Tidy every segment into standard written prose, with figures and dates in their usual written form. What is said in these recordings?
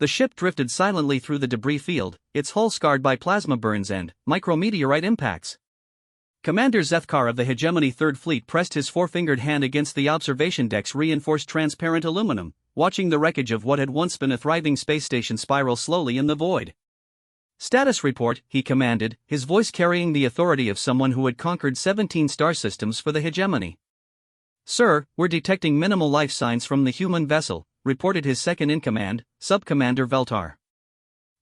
The ship drifted silently through the debris field, its hull scarred by plasma burns and micrometeorite impacts. Commander Zethkar of the Hegemony Third Fleet pressed his four-fingered hand against the observation deck's reinforced transparent aluminum, watching the wreckage of what had once been a thriving space station spiral slowly in the void. "Status report," he commanded, his voice carrying the authority of someone who had conquered 17 star systems for the Hegemony. "Sir, we're detecting minimal life signs from the human vessel," reported his second-in-command, Sub-Commander Veltar.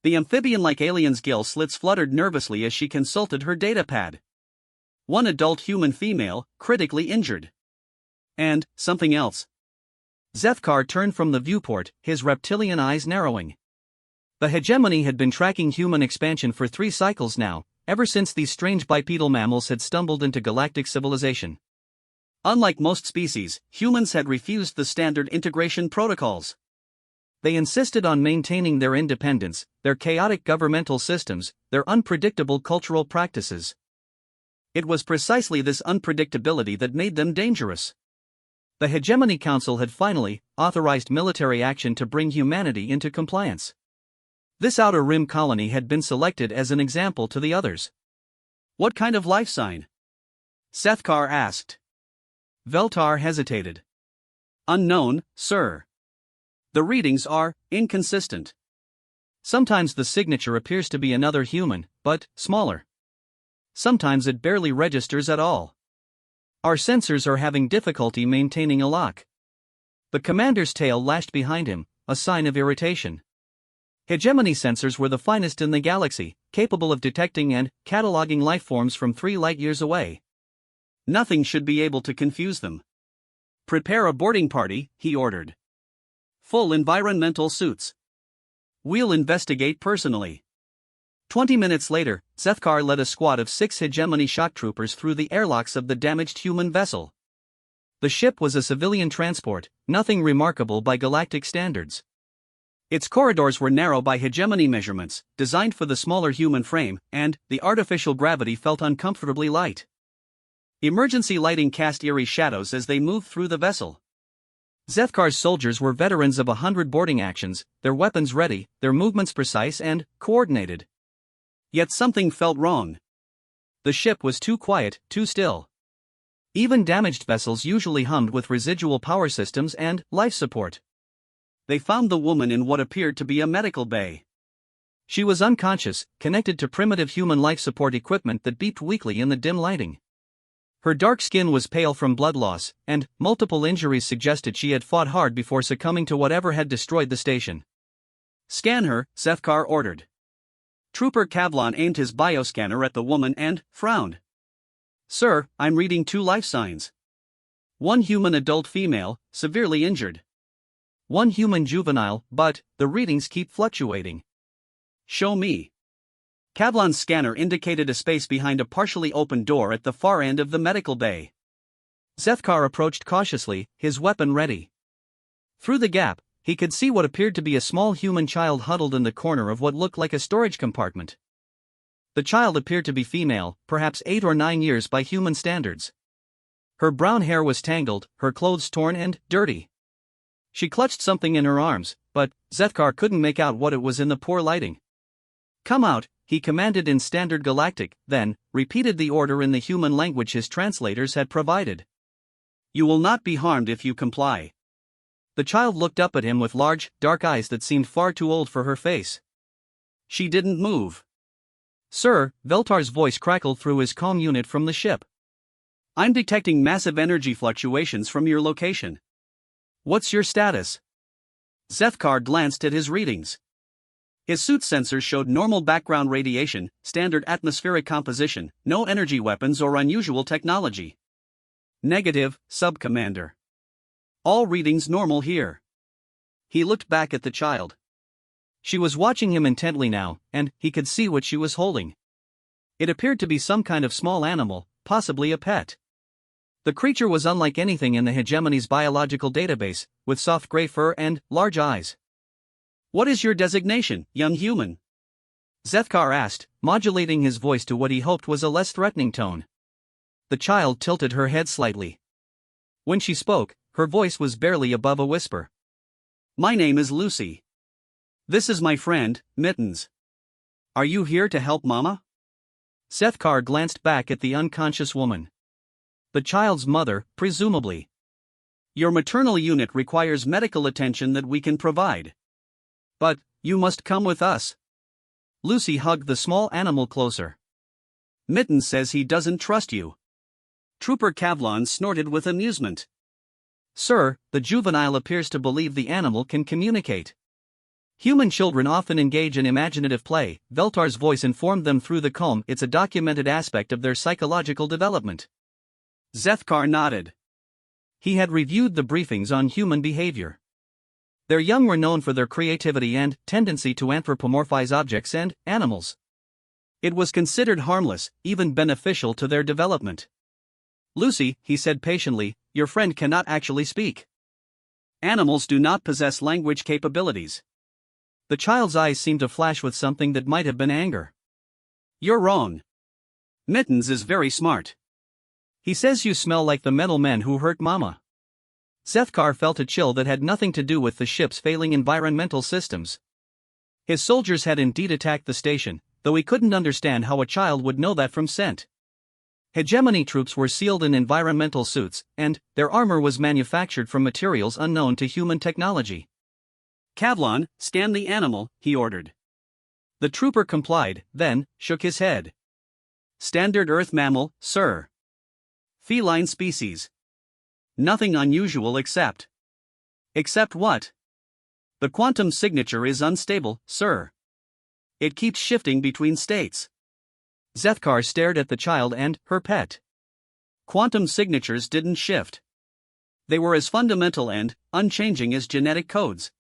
The amphibian-like alien's gill slits fluttered nervously as she consulted her datapad. One adult human female, critically injured. And something else. Zethkar turned from the viewport, his reptilian eyes narrowing. The Hegemony had been tracking human expansion for 3 cycles now, ever since these strange bipedal mammals had stumbled into galactic civilization. Unlike most species, humans had refused the standard integration protocols. They insisted on maintaining their independence, their chaotic governmental systems, their unpredictable cultural practices. It was precisely this unpredictability that made them dangerous. The Hegemony Council had finally authorized military action to bring humanity into compliance. This Outer Rim colony had been selected as an example to the others. "What kind of life sign?" Zethkar asked. Veltar hesitated. "Unknown, sir. The readings are inconsistent. Sometimes the signature appears to be another human, but smaller. Sometimes it barely registers at all. Our sensors are having difficulty maintaining a lock." The commander's tail lashed behind him, a sign of irritation. Hegemony sensors were the finest in the galaxy, capable of detecting and cataloging life forms from 3 light-years away. Nothing should be able to confuse them. "Prepare a boarding party," he ordered. "Full environmental suits. We'll investigate personally." 20 minutes later, Zethkar led a squad of 6 Hegemony shock troopers through the airlocks of the damaged human vessel. The ship was a civilian transport, nothing remarkable by galactic standards. Its corridors were narrow by Hegemony measurements, designed for the smaller human frame, and the artificial gravity felt uncomfortably light. Emergency lighting cast eerie shadows as they moved through the vessel. Zethkar's soldiers were veterans of 100 boarding actions, their weapons ready, their movements precise and coordinated. Yet something felt wrong. The ship was too quiet, too still. Even damaged vessels usually hummed with residual power systems and life support. They found the woman in what appeared to be a medical bay. She was unconscious, connected to primitive human life support equipment that beeped weakly in the dim lighting. Her dark skin was pale from blood loss, and multiple injuries suggested she had fought hard before succumbing to whatever had destroyed the station. "Scan her," Zethkar ordered. Trooper Kavlan aimed his bioscanner at the woman and frowned. "Sir, I'm reading 2 life signs. 1 human adult female, severely injured. 1 human juvenile, but the readings keep fluctuating." "Show me." Kavlan's scanner indicated a space behind a partially open door at the far end of the medical bay. Zethkar approached cautiously, his weapon ready. Through the gap, he could see what appeared to be a small human child huddled in the corner of what looked like a storage compartment. The child appeared to be female, perhaps 8 or 9 years by human standards. Her brown hair was tangled, her clothes torn and dirty. She clutched something in her arms, but Zethkar couldn't make out what it was in the poor lighting. "Come out," he commanded in Standard Galactic, then repeated the order in the human language his translators had provided. "You will not be harmed if you comply." The child looked up at him with large, dark eyes that seemed far too old for her face. She didn't move. "Sir," Veltar's voice crackled through his comm unit from the ship. "I'm detecting massive energy fluctuations from your location. What's your status?" Zethkar glanced at his readings. His suit sensors showed normal background radiation, standard atmospheric composition, no energy weapons or unusual technology. "Negative, Sub-Commander. All readings normal here." He looked back at the child. She was watching him intently now, and he could see what she was holding. It appeared to be some kind of small animal, possibly a pet. The creature was unlike anything in the Hegemony's biological database, with soft gray fur and large eyes. "What is your designation, young human?" Zethkar asked, modulating his voice to what he hoped was a less threatening tone. The child tilted her head slightly. When she spoke, her voice was barely above a whisper. "My name is Lucy." This is my friend, Mittens. Are you here to help Mama? Zethkar glanced back at the unconscious woman. The child's mother, presumably. Your maternal unit requires medical attention that we can provide. But, you must come with us. Lucy hugged the small animal closer. Mittens says he doesn't trust you. Trooper Kavlan snorted with amusement. Sir, the juvenile appears to believe the animal can communicate. Human children often engage in imaginative play, Veltar's voice informed them through the comb. It's a documented aspect of their psychological development. Zethkar nodded. He had reviewed the briefings on human behavior. Their young were known for their creativity and tendency to anthropomorphize objects and animals. It was considered harmless, even beneficial to their development. Lucy, he said patiently, your friend cannot actually speak. Animals do not possess language capabilities. The child's eyes seemed to flash with something that might have been anger. You're wrong. Mittens is very smart. He says you smell like the metal men who hurt Mama. Zethkar felt a chill that had nothing to do with the ship's failing environmental systems. His soldiers had indeed attacked the station, though he couldn't understand how a child would know that from scent. Hegemony troops were sealed in environmental suits, and their armor was manufactured from materials unknown to human technology. Kavlan, scan the animal, he ordered. The trooper complied, then shook his head. Standard Earth mammal, sir. Feline species. Nothing unusual except. Except what? The quantum signature is unstable, sir. It keeps shifting between states. Zethkar stared at the child and her pet. Quantum signatures didn't shift. They were as fundamental and unchanging as genetic codes.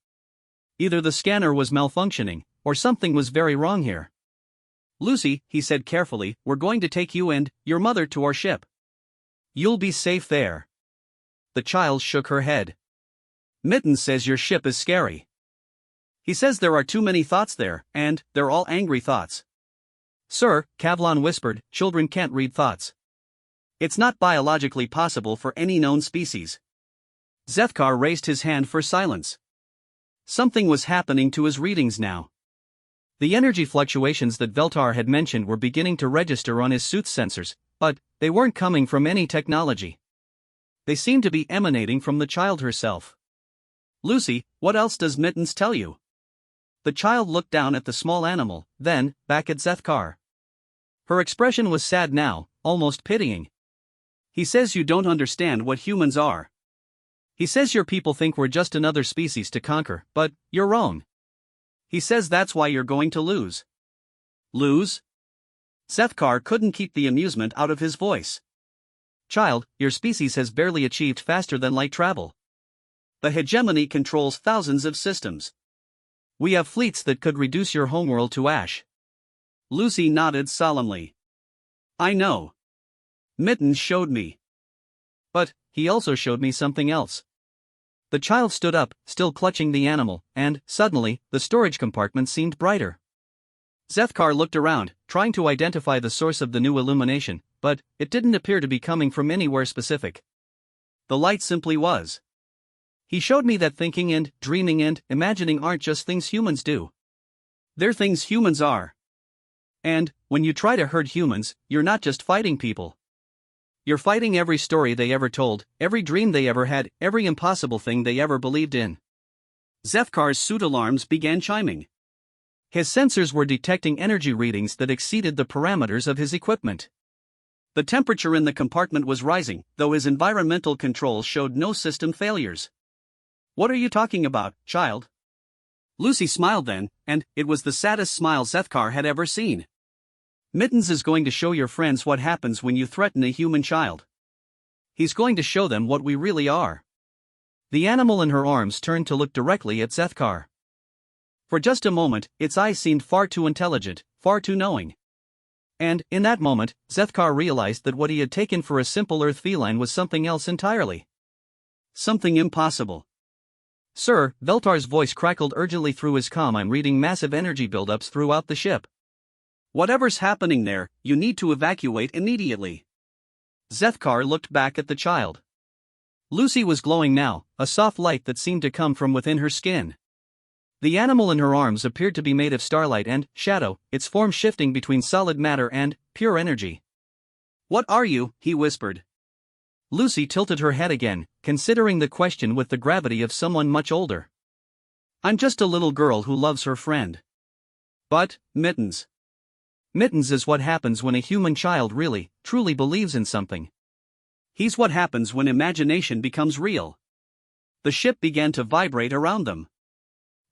Either the scanner was malfunctioning, or something was very wrong here. Lucy, he said carefully, we're going to take you and your mother to our ship. You'll be safe there. The child shook her head. Mittens says your ship is scary. He says there are too many thoughts there, and they're all angry thoughts. Sir, Kavlan whispered, children can't read thoughts. It's not biologically possible for any known species. Zethkar raised his hand for silence. Something was happening to his readings now. The energy fluctuations that Veltar had mentioned were beginning to register on his suit's sensors, but they weren't coming from any technology. They seemed to be emanating from the child herself. Lucy, what else does Mittens tell you? The child looked down at the small animal, then back at Zethkar. Her expression was sad now, almost pitying. He says you don't understand what humans are. He says your people think we're just another species to conquer, but you're wrong. He says that's why you're going to lose. Lose? Zethkar couldn't keep the amusement out of his voice. Child, your species has barely achieved faster than light travel. The hegemony controls thousands of systems. We have fleets that could reduce your homeworld to ash. Lucy nodded solemnly. I know. Mittens showed me. But he also showed me something else. The child stood up, still clutching the animal, and, suddenly, the storage compartment seemed brighter. Zethkar looked around, trying to identify the source of the new illumination, but it didn't appear to be coming from anywhere specific. The light simply was. He showed me that thinking and dreaming and imagining aren't just things humans do. They're things humans are. And, when you try to hurt humans, you're not just fighting people. You're fighting every story they ever told, every dream they ever had, every impossible thing they ever believed in. Zethkar's suit alarms began chiming. His sensors were detecting energy readings that exceeded the parameters of his equipment. The temperature in the compartment was rising, though his environmental controls showed no system failures. What are you talking about, child? Lucy smiled then, and it was the saddest smile Zethkar had ever seen. Mittens is going to show your friends what happens when you threaten a human child. He's going to show them what we really are. The animal in her arms turned to look directly at Zethkar. For just a moment, its eyes seemed far too intelligent, far too knowing. And, in that moment, Zethkar realized that what he had taken for a simple earth feline was something else entirely. Something impossible. Sir, Veltar's voice crackled urgently through his comm. I'm reading massive energy buildups throughout the ship. Whatever's happening there, you need to evacuate immediately. Zethkar looked back at the child. Lucy was glowing now, a soft light that seemed to come from within her skin. The animal in her arms appeared to be made of starlight and shadow, its form shifting between solid matter and pure energy. "What are you?" he whispered. Lucy tilted her head again, considering the question with the gravity of someone much older. "I'm just a little girl who loves her friend." "But, Mittens." Mittens is what happens when a human child really, truly believes in something. He's what happens when imagination becomes real. The ship began to vibrate around them.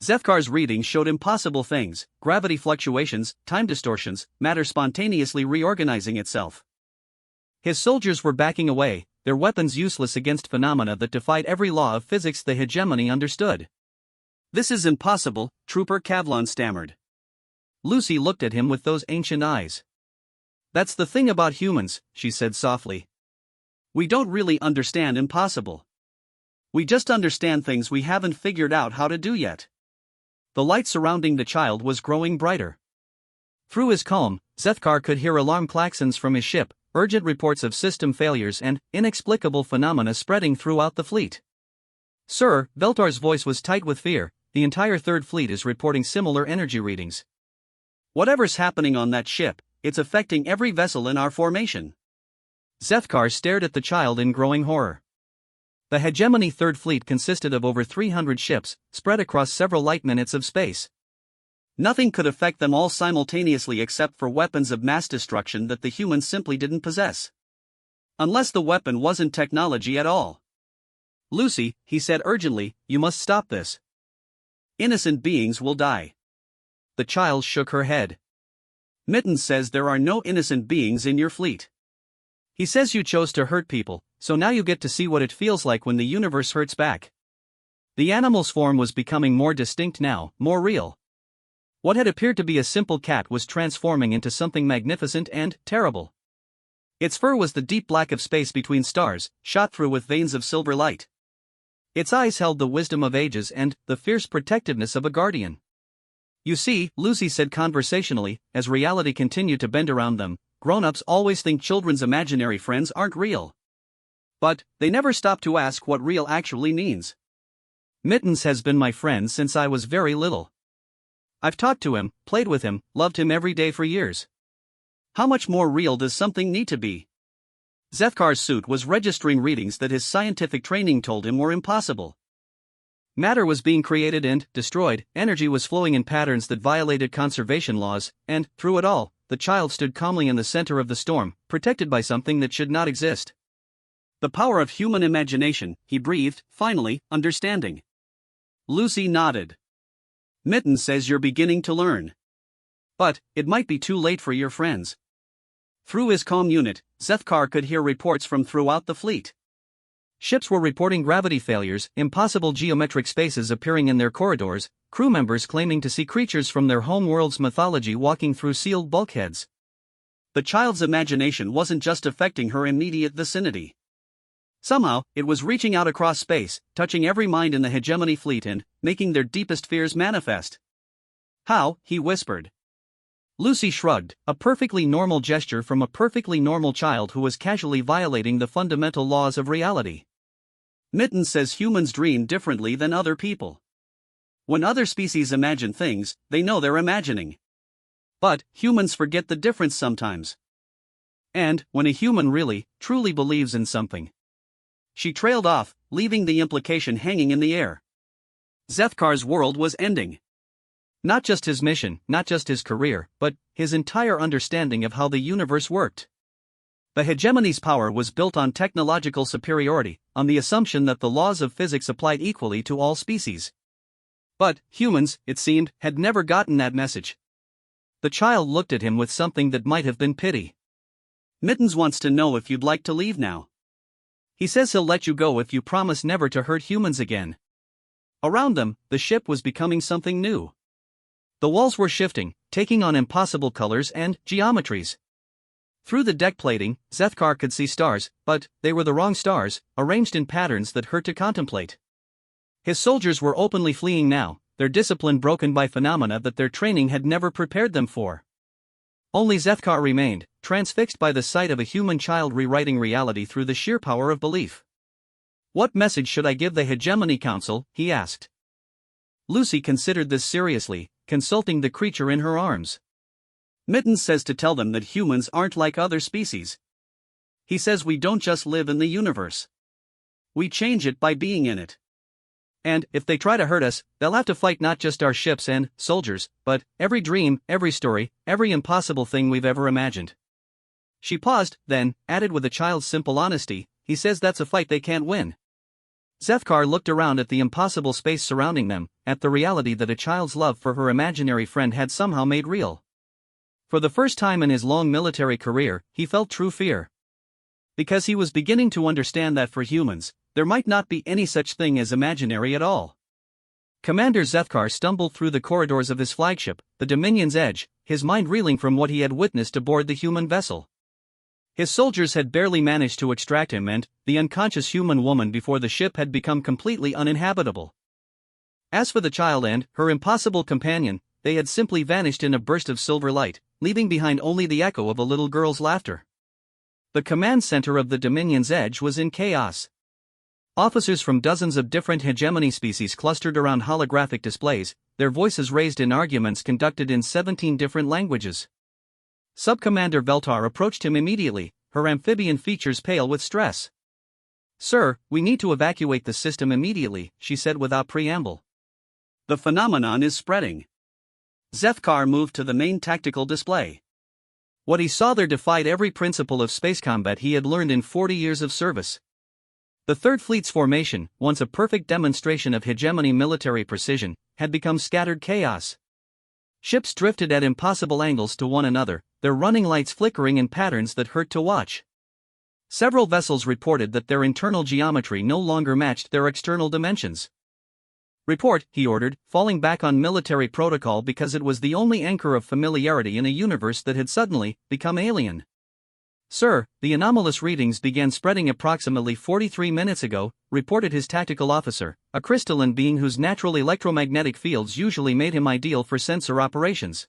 Zethkar's readings showed impossible things: gravity fluctuations, time distortions, matter spontaneously reorganizing itself. His soldiers were backing away, their weapons useless against phenomena that defied every law of physics the hegemony understood. "This is impossible," Trooper Kavlon stammered. Lucy looked at him with those ancient eyes. "That's the thing about humans," she said softly. "We don't really understand impossible. We just understand things we haven't figured out how to do yet." The light surrounding the child was growing brighter. Through his calm, Zethkar could hear alarm klaxons from his ship, urgent reports of system failures and inexplicable phenomena spreading throughout the fleet. "Sir," Veltar's voice was tight with fear, "the entire Third Fleet is reporting similar energy readings. Whatever's happening on that ship, it's affecting every vessel in our formation." Zethkar stared at the child in growing horror. The hegemony Third Fleet consisted of over 300 ships, spread across several light-minutes of space. Nothing could affect them all simultaneously except for weapons of mass destruction that the humans simply didn't possess. Unless the weapon wasn't technology at all. "Lucy," he said urgently, "you must stop this. Innocent beings will die." The child shook her head. "Mittens says there are no innocent beings in your fleet. He says you chose to hurt people, so now you get to see what it feels like when the universe hurts back." The animal's form was becoming more distinct now, more real. What had appeared to be a simple cat was transforming into something magnificent and terrible. Its fur was the deep black of space between stars, shot through with veins of silver light. Its eyes held the wisdom of ages and the fierce protectiveness of a guardian. "You see," Lucy said conversationally, as reality continued to bend around them, "grown-ups always think children's imaginary friends aren't real. But they never stop to ask what real actually means. Mittens has been my friend since I was very little. I've talked to him, played with him, loved him every day for years. How much more real does something need to be?" Zethkar's suit was registering readings that his scientific training told him were impossible. Matter was being created and destroyed, energy was flowing in patterns that violated conservation laws, and, through it all, the child stood calmly in the center of the storm, protected by something that should not exist. "The power of human imagination," he breathed, finally, understanding. Lucy nodded. "Mittens says you're beginning to learn. But it might be too late for your friends." Through his calm unit, Zethkar could hear reports from throughout the fleet. Ships were reporting gravity failures, impossible geometric spaces appearing in their corridors, crew members claiming to see creatures from their home world's mythology walking through sealed bulkheads. The child's imagination wasn't just affecting her immediate vicinity. Somehow, it was reaching out across space, touching every mind in the hegemony fleet and making their deepest fears manifest. "How?" he whispered. Lucy shrugged, a perfectly normal gesture from a perfectly normal child who was casually violating the fundamental laws of reality. "Mittens says humans dream differently than other people. When other species imagine things, they know they're imagining. But humans forget the difference sometimes. And when a human really, truly believes in something." She trailed off, leaving the implication hanging in the air. Zethkar's world was ending. Not just his mission, not just his career, but his entire understanding of how the universe worked. The hegemony's power was built on technological superiority, on the assumption that the laws of physics applied equally to all species. But humans, it seemed, had never gotten that message. The child looked at him with something that might have been pity. "Mittens wants to know if you'd like to leave now. He says he'll let you go if you promise never to hurt humans again." Around them, the ship was becoming something new. The walls were shifting, taking on impossible colors and geometries. Through the deck plating, Zethkar could see stars, but they were the wrong stars, arranged in patterns that hurt to contemplate. His soldiers were openly fleeing now, their discipline broken by phenomena that their training had never prepared them for. Only Zethkar remained, transfixed by the sight of a human child rewriting reality through the sheer power of belief. "What message should I give the Hegemony Council?" he asked. Lucy considered this seriously, consulting the creature in her arms. Mittens says to tell them that humans aren't like other species. He says we don't just live in the universe. We change it by being in it. And, if they try to hurt us, they'll have to fight not just our ships and soldiers, but every dream, every story, every impossible thing we've ever imagined. She paused, then added with a child's simple honesty, he says that's a fight they can't win. Zethkar looked around at the impossible space surrounding them, at the reality that a child's love for her imaginary friend had somehow made real. For the first time in his long military career, he felt true fear. Because he was beginning to understand that for humans, there might not be any such thing as imaginary at all. Commander Zethkar stumbled through the corridors of his flagship, the Dominion's Edge, his mind reeling from what he had witnessed aboard the human vessel. His soldiers had barely managed to extract him and the unconscious human woman before the ship had become completely uninhabitable. As for the child and her impossible companion, they had simply vanished in a burst of silver light, leaving behind only the echo of a little girl's laughter. The command center of the Dominion's Edge was in chaos. Officers from dozens of different hegemony species clustered around holographic displays, their voices raised in arguments conducted in 17 different languages. Sub-Commander Veltar approached him immediately, her amphibian features pale with stress. "Sir, we need to evacuate the system immediately," she said without preamble. "The phenomenon is spreading." Zethkar moved to the main tactical display. What he saw there defied every principle of space combat he had learned in 40 years of service. The Third Fleet's formation, once a perfect demonstration of hegemony military precision, had become scattered chaos. Ships drifted at impossible angles to one another, their running lights flickering in patterns that hurt to watch. Several vessels reported that their internal geometry no longer matched their external dimensions. "Report," he ordered, falling back on military protocol because it was the only anchor of familiarity in a universe that had suddenly become alien. "Sir, the anomalous readings began spreading approximately 43 minutes ago," reported his tactical officer, a crystalline being whose natural electromagnetic fields usually made him ideal for sensor operations.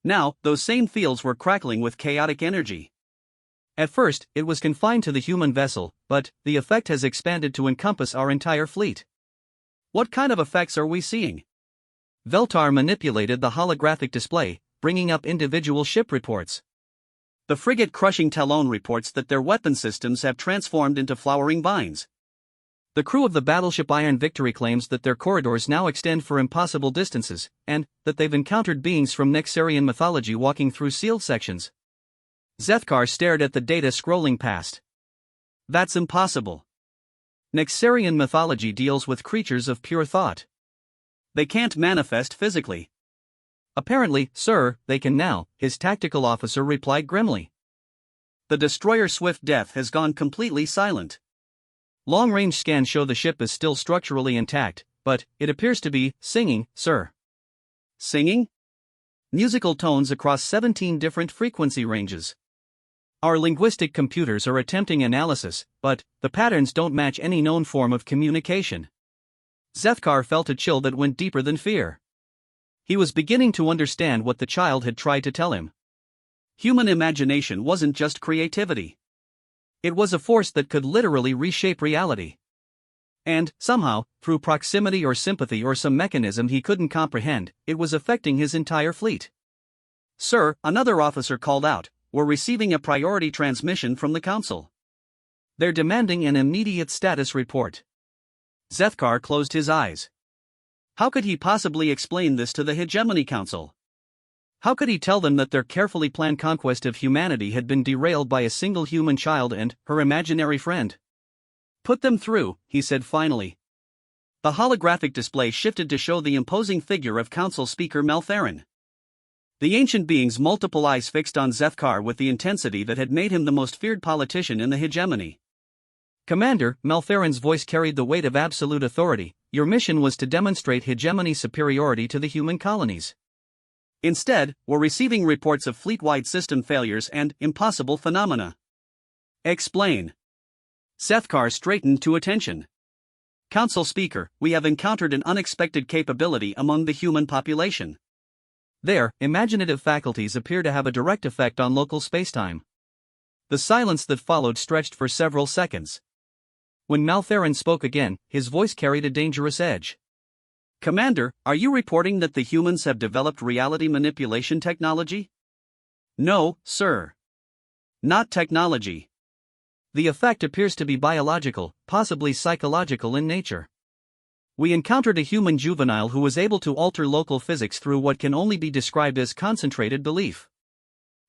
Now, those same fields were crackling with chaotic energy. At first, it was confined to the human vessel, but the effect has expanded to encompass our entire fleet. "What kind of effects are we seeing?" Veltar manipulated the holographic display, bringing up individual ship reports. The frigate Crushing Talon reports that their weapon systems have transformed into flowering vines. The crew of the battleship Iron Victory claims that their corridors now extend for impossible distances, and that they've encountered beings from Nexarian mythology walking through sealed sections. Zethkar stared at the data scrolling past. "That's impossible. Nexarian mythology deals with creatures of pure thought. They can't manifest physically." "Apparently, sir, they can now," his tactical officer replied grimly. "The destroyer Swift Death has gone completely silent. Long-range scans show the ship is still structurally intact, but it appears to be singing, sir." "Singing?" "Musical tones across 17 different frequency ranges. Our linguistic computers are attempting analysis, but the patterns don't match any known form of communication." Zethkar felt a chill that went deeper than fear. He was beginning to understand what the child had tried to tell him. Human imagination wasn't just creativity. It was a force that could literally reshape reality. And, somehow, through proximity or sympathy or some mechanism he couldn't comprehend, it was affecting his entire fleet. "Sir," another officer called out, "we're receiving a priority transmission from the Council. They're demanding an immediate status report." Zethkar closed his eyes. How could he possibly explain this to the Hegemony Council? How could he tell them that their carefully planned conquest of humanity had been derailed by a single human child and her imaginary friend? "Put them through," he said finally. The holographic display shifted to show the imposing figure of Council Speaker Maltherin. The ancient being's multiple eyes fixed on Zethkar with the intensity that had made him the most feared politician in the hegemony. "Commander," Maltherin's voice carried the weight of absolute authority, "your mission was to demonstrate hegemony superiority to the human colonies. Instead, we're receiving reports of fleet-wide system failures and impossible phenomena." "Explain." Zethkar straightened to attention. "Council Speaker, we have encountered an unexpected capability among the human population. Their imaginative faculties appear to have a direct effect on local spacetime." The silence that followed stretched for several seconds. When Maltherin spoke again, his voice carried a dangerous edge. Commander, are you reporting that the humans have developed reality manipulation technology? No, sir. Not technology. The effect appears to be biological, possibly psychological in nature. We encountered a human juvenile who was able to alter local physics through what can only be described as concentrated belief.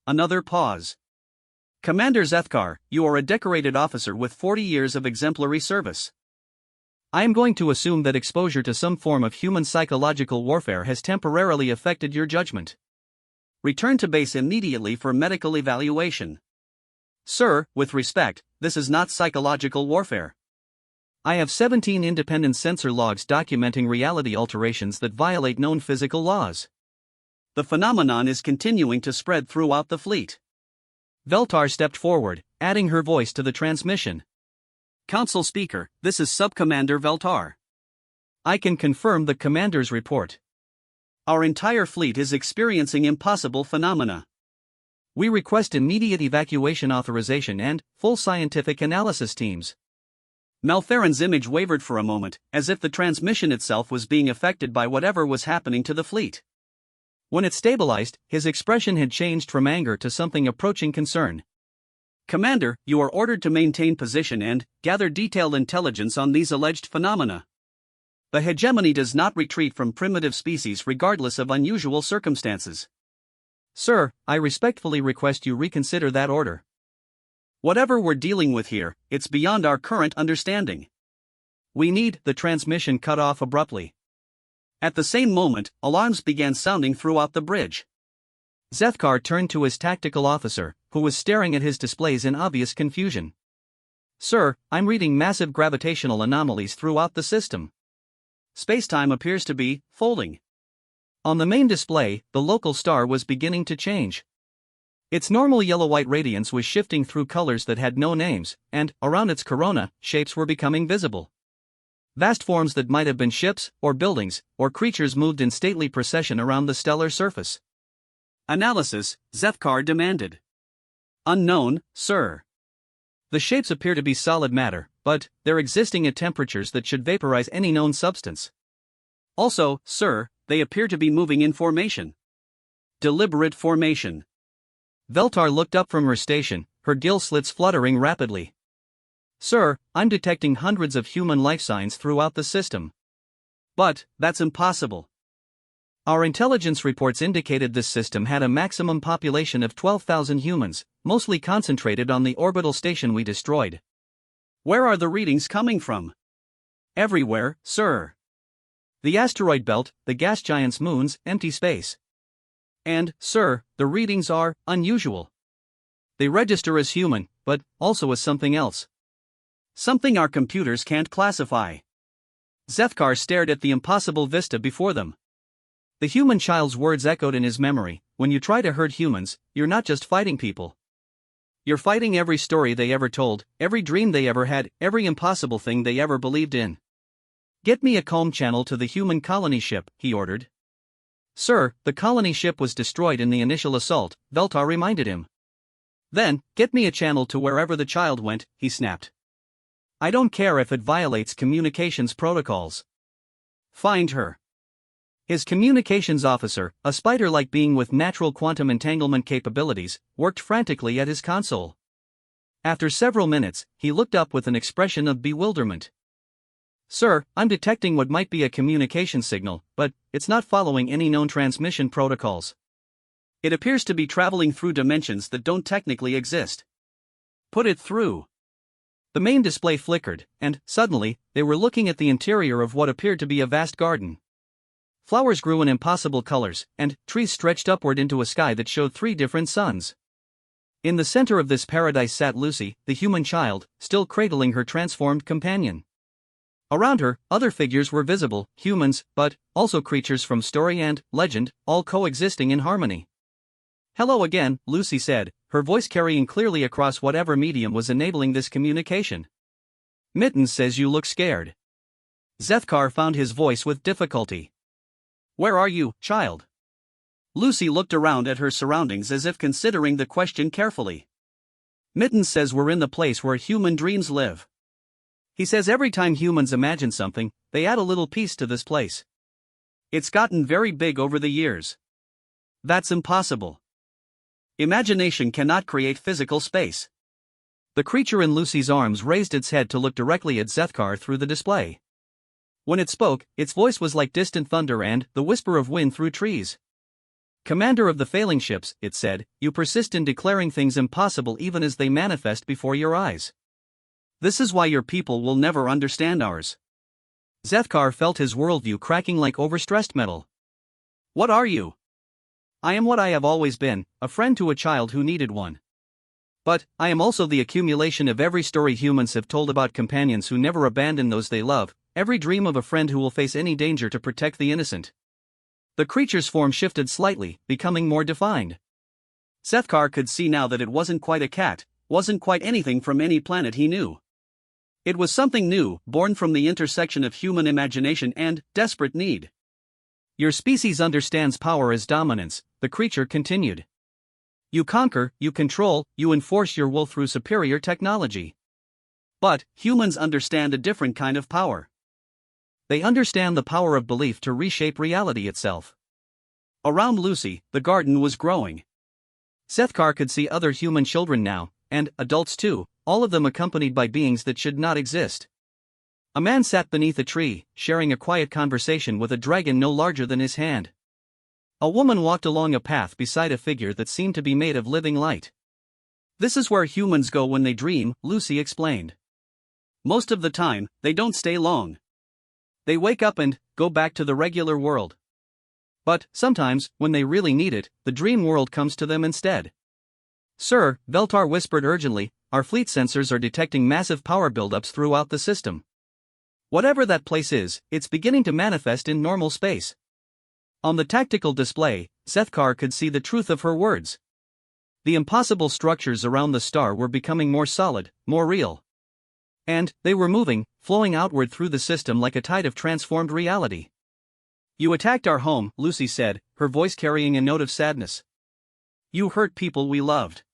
Another pause. Commander Zethkar, you are a decorated officer with 40 years of exemplary service. I am going to assume that exposure to some form of human psychological warfare has temporarily affected your judgment. Return to base immediately for medical evaluation. Sir, with respect, this is not psychological warfare. I have 17 independent sensor logs documenting reality alterations that violate known physical laws. The phenomenon is continuing to spread throughout the fleet. Veltar stepped forward, adding her voice to the transmission. Council Speaker, this is Subcommander Veltar. I can confirm the Commander's report. Our entire fleet is experiencing impossible phenomena. We request immediate evacuation authorization and full scientific analysis teams. Maltheron's image wavered for a moment, as if the transmission itself was being affected by whatever was happening to the fleet. When it stabilized, his expression had changed from anger to something approaching concern. Commander, you are ordered to maintain position and gather detailed intelligence on these alleged phenomena. The hegemony does not retreat from primitive species regardless of unusual circumstances. Sir, I respectfully request you reconsider that order. Whatever we're dealing with here, it's beyond our current understanding. We need the transmission cut off abruptly. At the same moment, alarms began sounding throughout the bridge. Zethkar turned to his tactical officer, who was staring at his displays in obvious confusion. Sir, I'm reading massive gravitational anomalies throughout the system. Spacetime appears to be folding. On the main display, the local star was beginning to change. Its normal yellow-white radiance was shifting through colors that had no names, and, around its corona, shapes were becoming visible. Vast forms that might have been ships, or buildings, or creatures moved in stately procession around the stellar surface. Analysis, Zethkar demanded. Unknown, sir. The shapes appear to be solid matter, but they're existing at temperatures that should vaporize any known substance. Also, sir, they appear to be moving in formation. Deliberate formation. Veltar looked up from her station, her gill slits fluttering rapidly. Sir, I'm detecting hundreds of human life signs throughout the system. But that's impossible. Our intelligence reports indicated this system had a maximum population of 12,000 humans, mostly concentrated on the orbital station we destroyed. Where are the readings coming from? Everywhere, sir. The asteroid belt, the gas giant's moons, empty space. And, sir, the readings are unusual. They register as human, but also as something else. Something our computers can't classify. Zethkar stared at the impossible vista before them. The human child's words echoed in his memory. When you try to hurt humans, you're not just fighting people. You're fighting every story they ever told, every dream they ever had, every impossible thing they ever believed in. Get me a comm channel to the human colony ship, he ordered. Sir, the colony ship was destroyed in the initial assault, Veltar reminded him. Then, get me a channel to wherever the child went, he snapped. I don't care if it violates communications protocols. Find her. His communications officer, a spider-like being with natural quantum entanglement capabilities, worked frantically at his console. After several minutes, he looked up with an expression of bewilderment. Sir, I'm detecting what might be a communication signal, but it's not following any known transmission protocols. It appears to be traveling through dimensions that don't technically exist. Put it through. The main display flickered, and, suddenly, they were looking at the interior of what appeared to be a vast garden. Flowers grew in impossible colors, and trees stretched upward into a sky that showed 3 different suns. In the center of this paradise sat Lucy, the human child, still cradling her transformed companion. Around her, other figures were visible, humans, but also creatures from story and legend, all coexisting in harmony. Hello again, Lucy said, her voice carrying clearly across whatever medium was enabling this communication. Mittens says you look scared. Zethkar found his voice with difficulty. Where are you, child? Lucy looked around at her surroundings as if considering the question carefully. Mittens says we're in the place where human dreams live. He says every time humans imagine something, they add a little piece to this place. It's gotten very big over the years. That's impossible. Imagination cannot create physical space. The creature in Lucy's arms raised its head to look directly at Zethkar through the display. When it spoke, its voice was like distant thunder and the whisper of wind through trees. "Commander of the failing ships," it said, "you persist in declaring things impossible even as they manifest before your eyes. This is why your people will never understand ours." Zethkar felt his worldview cracking like overstressed metal. "What are you?" "I am what I have always been, a friend to a child who needed one. But I am also the accumulation of every story humans have told about companions who never abandon those they love, every dream of a friend who will face any danger to protect the innocent." The creature's form shifted slightly, becoming more defined. Zethkar could see now that it wasn't quite a cat, wasn't quite anything from any planet he knew. It was something new, born from the intersection of human imagination and desperate need. "Your species understands power as dominance," the creature continued. "You conquer, you control, you enforce your will through superior technology. But humans understand a different kind of power. They understand the power of belief to reshape reality itself." Around Lucy, the garden was growing. Zethkar could see other human children now, and adults too, all of them accompanied by beings that should not exist. A man sat beneath a tree, sharing a quiet conversation with a dragon no larger than his hand. A woman walked along a path beside a figure that seemed to be made of living light. "This is where humans go when they dream," Lucy explained. "Most of the time, they don't stay long. They wake up and go back to the regular world. But sometimes, when they really need it, the dream world comes to them instead." "Sir," Veltar whispered urgently, "our fleet sensors are detecting massive power buildups throughout the system. Whatever that place is, it's beginning to manifest in normal space." On the tactical display, Zethkar could see the truth of her words. The impossible structures around the star were becoming more solid, more real. And they were moving, flowing outward through the system like a tide of transformed reality. "You attacked our home," Lucy said, her voice carrying a note of sadness. "You hurt people we loved."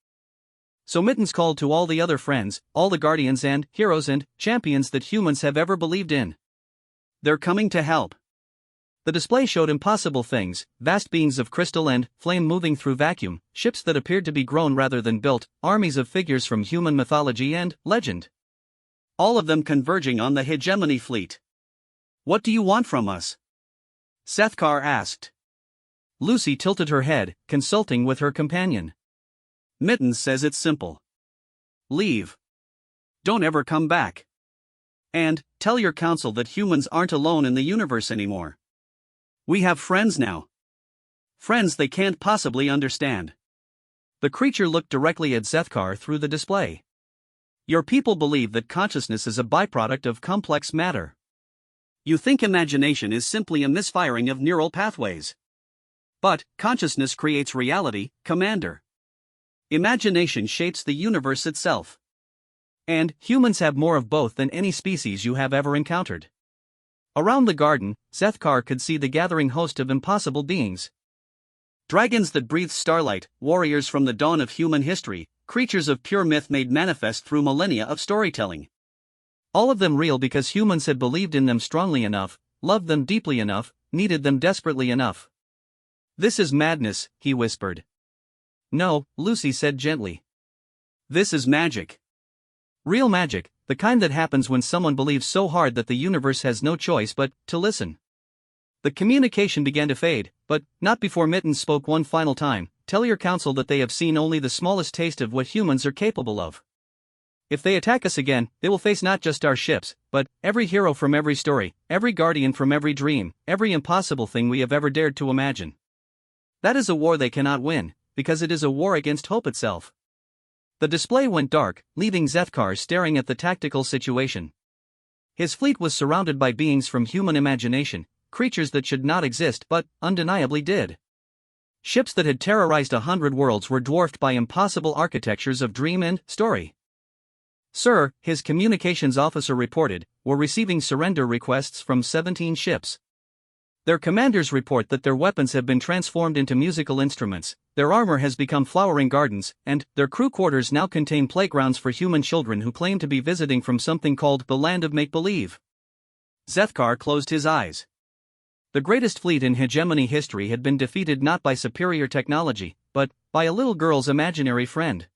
So Mittens called to all the other friends, all the guardians and heroes and champions that humans have ever believed in. "They're coming to help." The display showed impossible things, vast beings of crystal and flame moving through vacuum, ships that appeared to be grown rather than built, armies of figures from human mythology and legend. All of them converging on the hegemony fleet. "What do you want from us?" Zethkar asked. Lucy tilted her head, consulting with her companion. "Mittens says it's simple. Leave. Don't ever come back. And tell your council that humans aren't alone in the universe anymore. We have friends now. Friends they can't possibly understand." The creature looked directly at Zethkar through the display. "Your people believe that consciousness is a byproduct of complex matter. You think imagination is simply a misfiring of neural pathways. But consciousness creates reality, Commander. Imagination shapes the universe itself. And humans have more of both than any species you have ever encountered." Around the garden, Zethkar could see the gathering host of impossible beings. Dragons that breathed starlight, warriors from the dawn of human history, creatures of pure myth made manifest through millennia of storytelling. All of them real because humans had believed in them strongly enough, loved them deeply enough, needed them desperately enough. "This is madness," he whispered. "No," Lucy said gently. "This is magic. Real magic, the kind that happens when someone believes so hard that the universe has no choice but to listen." The communication began to fade, but not before Mittens spoke one final time. "Tell your council that they have seen only the smallest taste of what humans are capable of. If they attack us again, they will face not just our ships, but every hero from every story, every guardian from every dream, every impossible thing we have ever dared to imagine. That is a war they cannot win, because it is a war against hope itself." The display went dark, leaving Zethkar staring at the tactical situation. His fleet was surrounded by beings from human imagination, creatures that should not exist but undeniably did. Ships that had terrorized 100 worlds were dwarfed by impossible architectures of dream and story. "Sir," his communications officer reported, "we're receiving surrender requests from 17 ships. Their commanders report that their weapons have been transformed into musical instruments, their armor has become flowering gardens, and their crew quarters now contain playgrounds for human children who claim to be visiting from something called the Land of Make-Believe." Zethkar closed his eyes. the greatest fleet in hegemony history had been defeated not by superior technology, but by a little girl's imaginary friend.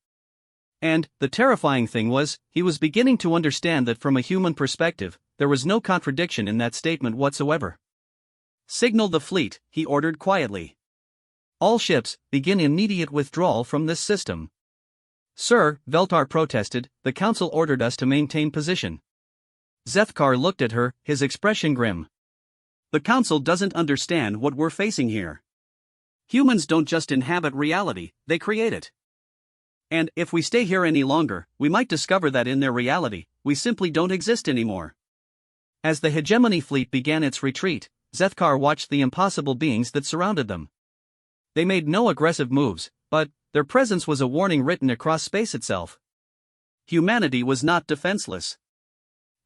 And the terrifying thing was, he was beginning to understand that from a human perspective, there was no contradiction in that statement whatsoever. "Signal the fleet," he ordered quietly. "All ships, begin immediate withdrawal from this system." "Sir," Veltar protested, "the Council ordered us to maintain position." Zethkar looked at her, his expression grim. "The Council doesn't understand what we're facing here. Humans don't just inhabit reality, they create it. And if we stay here any longer, we might discover that in their reality, we simply don't exist anymore." As the hegemony fleet began its retreat, Zethkar watched the impossible beings that surrounded them. They made no aggressive moves, but their presence was a warning written across space itself. Humanity was not defenseless.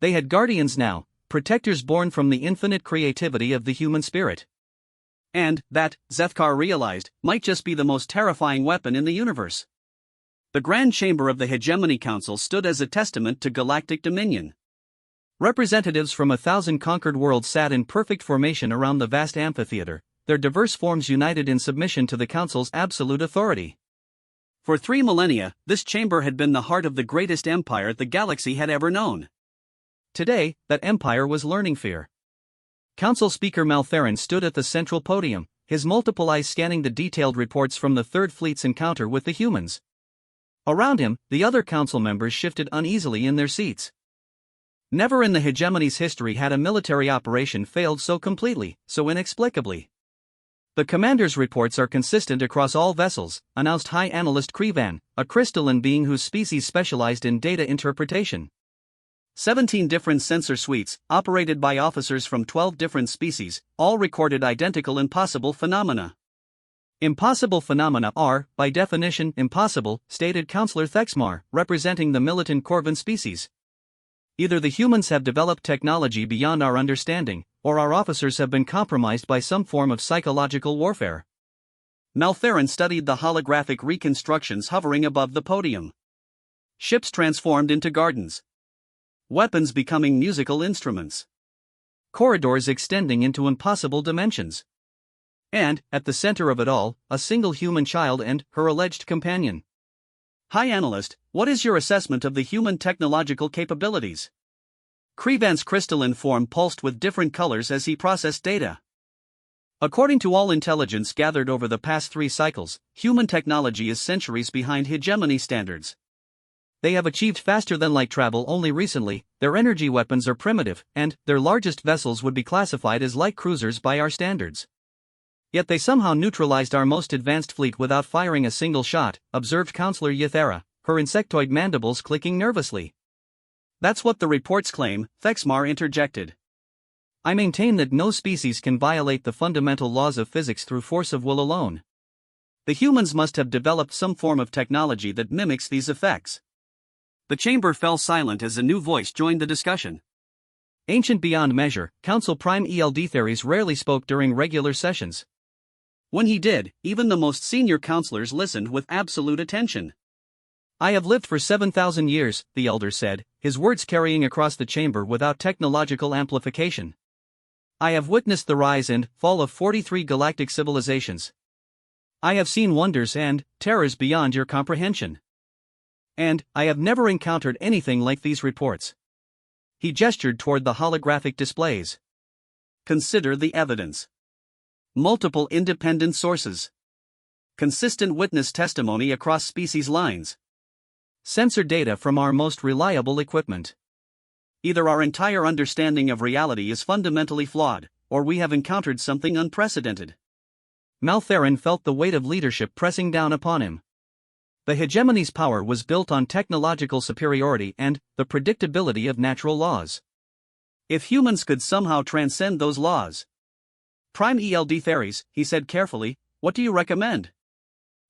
They had guardians now, protectors born from the infinite creativity of the human spirit. And that, Zethkar realized, might just be the most terrifying weapon in the universe. The Grand Chamber of the Hegemony Council stood as a testament to galactic dominion. Representatives from 1,000 conquered worlds sat in perfect formation around the vast amphitheater, their diverse forms united in submission to the Council's absolute authority. For 3 millennia, this chamber had been the heart of the greatest empire the galaxy had ever known. Today, that empire was learning fear. Council Speaker Maltherin stood at the central podium, his multiple eyes scanning the detailed reports from the Third Fleet's encounter with the humans. Around him, the other council members shifted uneasily in their seats. Never in the hegemony's history had a military operation failed so completely, so inexplicably. "The commander's reports are consistent across all vessels," announced High Analyst Krivan, a crystalline being whose species specialized in data interpretation. 17 different sensor suites, operated by officers from 12 different species, all recorded identical impossible phenomena. "Impossible phenomena are, by definition, impossible," stated Councillor Thexmar, representing the militant Corvin species. "Either the humans have developed technology beyond our understanding, or our officers have been compromised by some form of psychological warfare." Maltherin studied the holographic reconstructions hovering above the podium. Ships transformed into gardens. Weapons becoming musical instruments. Corridors extending into impossible dimensions. And, at the center of it all, a single human child and her alleged companion. "High Analyst, what is your assessment of the human technological capabilities?" Krivan's crystalline form pulsed with different colors as he processed data. "According to all intelligence gathered over the past 3 cycles, human technology is centuries behind hegemony standards. They have achieved faster than light travel only recently, their energy weapons are primitive, and their largest vessels would be classified as light cruisers by our standards. Yet they somehow neutralized our most advanced fleet without firing a single shot," observed Councillor Ythera, her insectoid mandibles clicking nervously. "That's what the reports claim," Thexmar interjected. "I maintain that no species can violate the fundamental laws of physics through force of will alone. The humans must have developed some form of technology that mimics these effects." The chamber fell silent as a new voice joined the discussion. Ancient beyond measure, Council Prime Theres rarely spoke during regular sessions. When he did, even the most senior councillors listened with absolute attention. "I have lived for 7,000 years, the elder said, his words carrying across the chamber without technological amplification. "I have witnessed the rise and fall of 43 galactic civilizations. I have seen wonders and terrors beyond your comprehension. And I have never encountered anything like these reports." He gestured toward the holographic displays. "Consider the evidence. Multiple independent sources. Consistent witness testimony across species lines. Sensor data from our most reliable equipment. Either our entire understanding of reality is fundamentally flawed, or we have encountered something unprecedented." Maltherin felt the weight of leadership pressing down upon him. The hegemony's power was built on technological superiority and the predictability of natural laws. If humans could somehow transcend those laws. "Prime Theres," he said carefully, "what do you recommend?"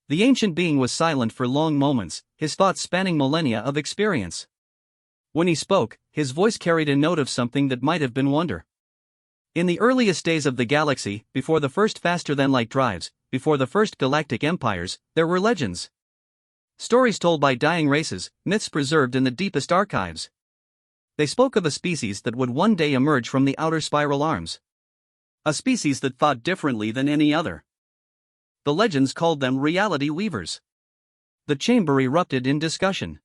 The ancient being was silent for long moments, his thoughts spanning millennia of experience. When he spoke, his voice carried a note of something that might have been wonder. In the earliest days of the galaxy, before the first faster-than-light drives, before the first galactic empires, there were legends. Stories told by dying races, myths preserved in the deepest archives. They spoke of a species that would one day emerge from the outer spiral arms. A species that thought differently than any other. The legends called them reality weavers. The chamber erupted in discussion.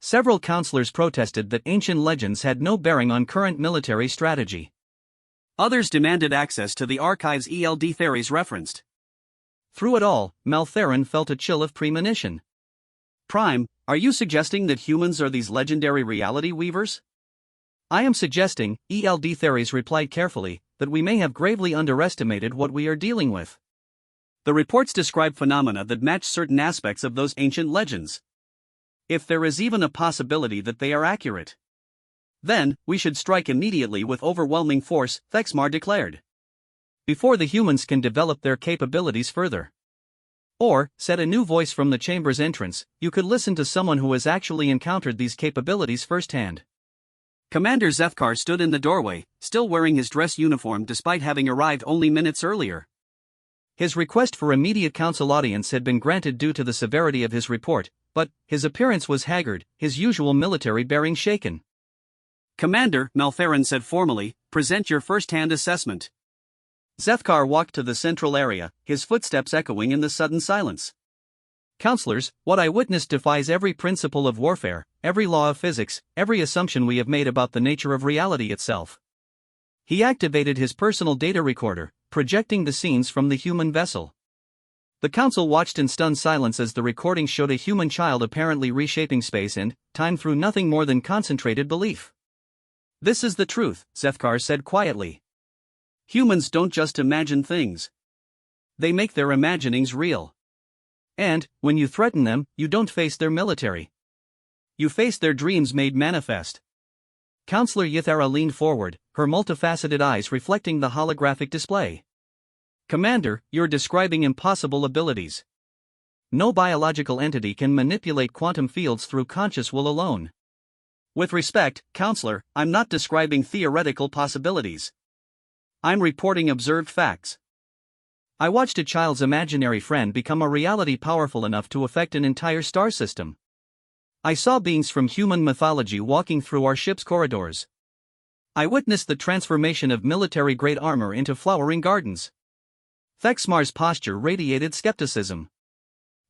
Several counselors protested that ancient legends had no bearing on current military strategy. Others demanded access to the archives ELD theories referenced. Through it all, Maltheron felt a chill of premonition. Prime, are you suggesting that humans are these legendary reality weavers? I am suggesting, ELD theories replied carefully, that we may have gravely underestimated what we are dealing with. The reports describe phenomena that match certain aspects of those ancient legends. If there is even a possibility that they are accurate, then we should strike immediately with overwhelming force, Thexmar declared. Before the humans can develop their capabilities further. Or, said a new voice from the chamber's entrance, you could listen to someone who has actually encountered these capabilities firsthand. Commander Zethkar stood in the doorway, still wearing his dress uniform despite having arrived only minutes earlier. His request for immediate council audience had been granted due to the severity of his report, but his appearance was haggard, his usual military bearing shaken. Commander, Maltheron said formally, present your first-hand assessment. Zethkar walked to the central area, his footsteps echoing in the sudden silence. Counselors, what I witnessed defies every principle of warfare, every law of physics, every assumption we have made about the nature of reality itself. He activated his personal data recorder, projecting the scenes from the human vessel. The council watched in stunned silence as the recording showed a human child apparently reshaping space and time through nothing more than concentrated belief. This is the truth, Zethkar said quietly. Humans don't just imagine things. They make their imaginings real. And, when you threaten them, you don't face their military. You face their dreams made manifest. Counselor Ythara leaned forward, her multifaceted eyes reflecting the holographic display. Commander, you're describing impossible abilities. No biological entity can manipulate quantum fields through conscious will alone. With respect, Counselor, I'm not describing theoretical possibilities. I'm reporting observed facts. I watched a child's imaginary friend become a reality powerful enough to affect an entire star system. I saw beings from human mythology walking through our ship's corridors. I witnessed the transformation of military-grade armor into flowering gardens. Thexmar's posture radiated skepticism.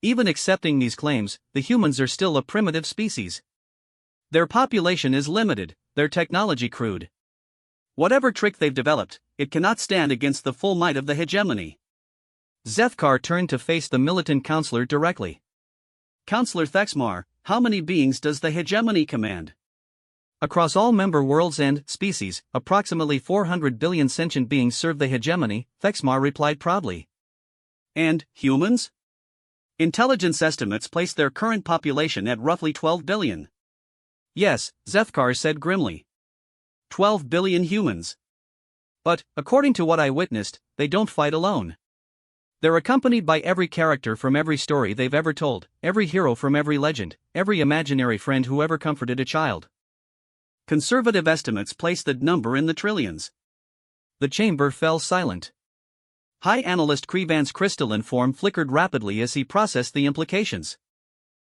Even accepting these claims, the humans are still a primitive species. Their population is limited, their technology crude. Whatever trick they've developed, it cannot stand against the full might of the hegemony. Zethkar turned to face the militant counselor directly. Counselor Thexmar, how many beings does the hegemony command? Across all member worlds and species, approximately 400 billion sentient beings serve the hegemony, Thexmar replied proudly. And humans? Intelligence estimates place their current population at roughly 12 billion. Yes, Zethkar said grimly. 12 billion humans. But, according to what I witnessed, they don't fight alone. They're accompanied by every character from every story they've ever told, every hero from every legend, every imaginary friend who ever comforted a child. Conservative estimates place the number in the trillions. The chamber fell silent. High Analyst Krevan's crystalline form flickered rapidly as he processed the implications.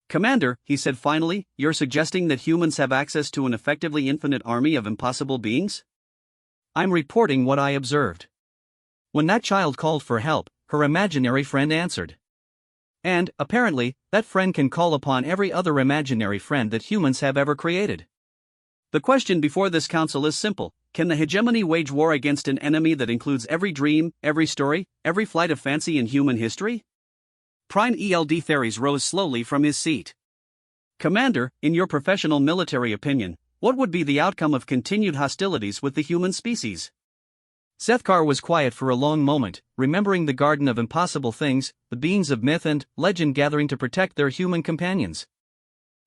Commander, he said finally, you're suggesting that humans have access to an effectively infinite army of impossible beings? I'm reporting what I observed. When that child called for help, her imaginary friend answered. And, apparently, that friend can call upon every other imaginary friend that humans have ever created. The question before this council is simple: can the hegemony wage war against an enemy that includes every dream, every story, every flight of fancy in human history? Prime ELD Theres rose slowly from his seat. Commander, in your professional military opinion, what would be the outcome of continued hostilities with the human species? Zethkar was quiet for a long moment, remembering the Garden of Impossible Things, the beings of myth and legend gathering to protect their human companions.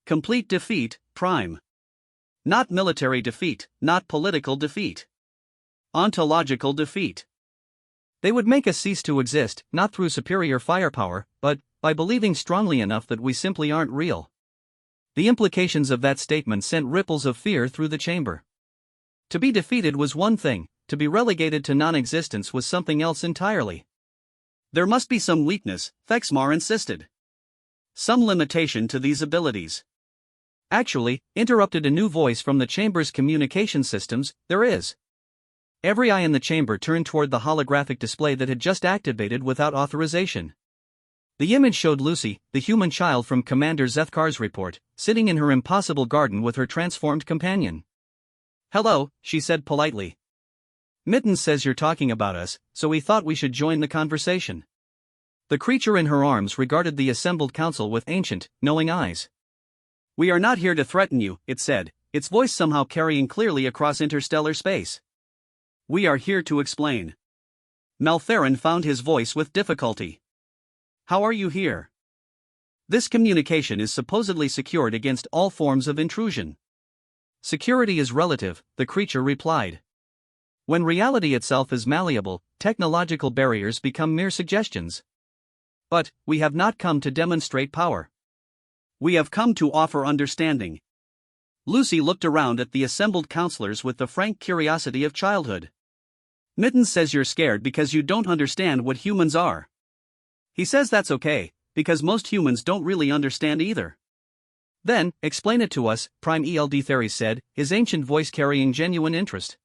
Complete defeat, Prime. Not military defeat, not political defeat. Ontological defeat. They would make us cease to exist, not through superior firepower, but by believing strongly enough that we simply aren't real. The implications of that statement sent ripples of fear through the chamber. To be defeated was one thing, to be relegated to non-existence was something else entirely. There must be some weakness, Thexmar insisted. Some limitation to these abilities. Actually, interrupted a new voice from the chamber's communication systems, there is. Every eye in the chamber turned toward the holographic display that had just activated without authorization. The image showed Lucy, the human child from Commander Zethkar's report, sitting in her impossible garden with her transformed companion. "Hello," she said politely. "Mittens says you're talking about us, so we thought we should join the conversation." The creature in her arms regarded the assembled council with ancient, knowing eyes. "We are not here to threaten you," it said, its voice somehow carrying clearly across interstellar space. "We are here to explain." Maltheron found his voice with difficulty. "How are you here?" "This communication is supposedly secured against all forms of intrusion." "Security is relative," the creature replied. "When reality itself is malleable, technological barriers become mere suggestions. But we have not come to demonstrate power. We have come to offer understanding." Lucy looked around at the assembled counselors with the frank curiosity of childhood. "Mittens says you're scared because you don't understand what humans are. He says that's okay, because most humans don't really understand either." "Then, explain it to us," Prime ELD Theres said, his ancient voice carrying genuine interest.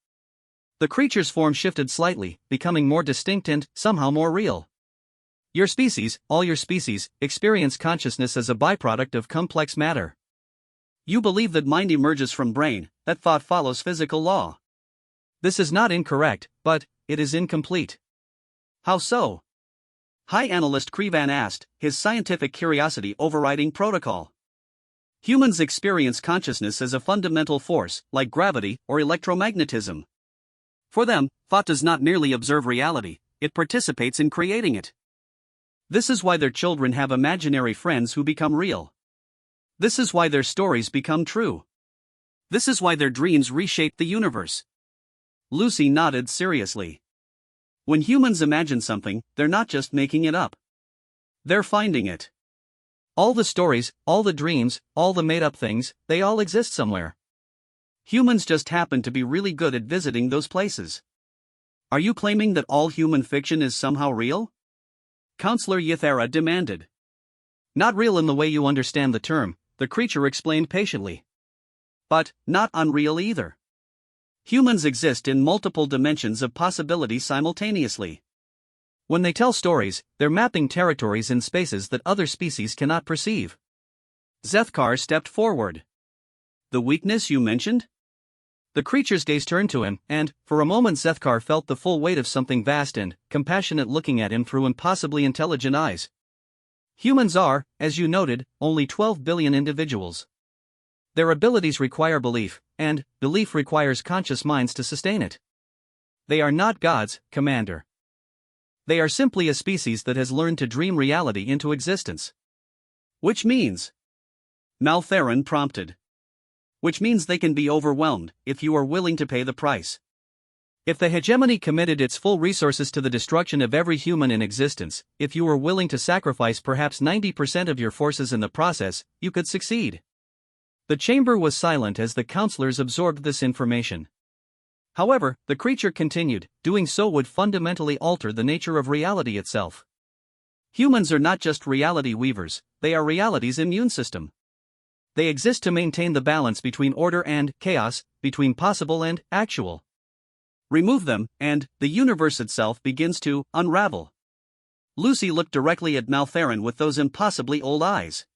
The creature's form shifted slightly, becoming more distinct and, somehow more real. "Your species, all your species, experience consciousness as a byproduct of complex matter. You believe that mind emerges from brain, that thought follows physical law. This is not incorrect, but it is incomplete." "How so?" High Analyst Krevan asked, his scientific curiosity overriding protocol. "Humans experience consciousness as a fundamental force, like gravity or electromagnetism. For them, thought does not merely observe reality, it participates in creating it. This is why their children have imaginary friends who become real. This is why their stories become true. This is why their dreams reshape the universe." Lucy nodded seriously. When humans imagine something, they're not just making it up. They're finding it. All the stories, all the dreams, all the made-up things, they all exist somewhere. Humans just happen to be really good at visiting those places. Are you claiming that all human fiction is somehow real?" Counselor Ythera demanded. "Not real in the way you understand the term," the creature explained patiently. "But not unreal either. Humans exist in multiple dimensions of possibility simultaneously. When they tell stories, they're mapping territories in spaces that other species cannot perceive." Zethkar stepped forward. "The weakness you mentioned?" The creature's gaze turned to him, and, for a moment Zethkar felt the full weight of something vast and compassionate looking at him through impossibly intelligent eyes. "Humans are, as you noted, only 12 billion individuals. Their abilities require belief, and belief requires conscious minds to sustain it. They are not gods, Commander. They are simply a species that has learned to dream reality into existence." "Which means?" Maltheron prompted. "Which means they can be overwhelmed, if you are willing to pay the price. If the hegemony committed its full resources to the destruction of every human in existence, if you were willing to sacrifice perhaps 90% of your forces in the process, you could succeed." The chamber was silent as the counselors absorbed this information. However, the creature continued, doing so would fundamentally alter the nature of reality itself. Humans are not just reality weavers, they are reality's immune system. They exist to maintain the balance between order and chaos, between possible and actual. Remove them, and the universe itself begins to unravel. Lucy looked directly at Maltheron with those impossibly old eyes.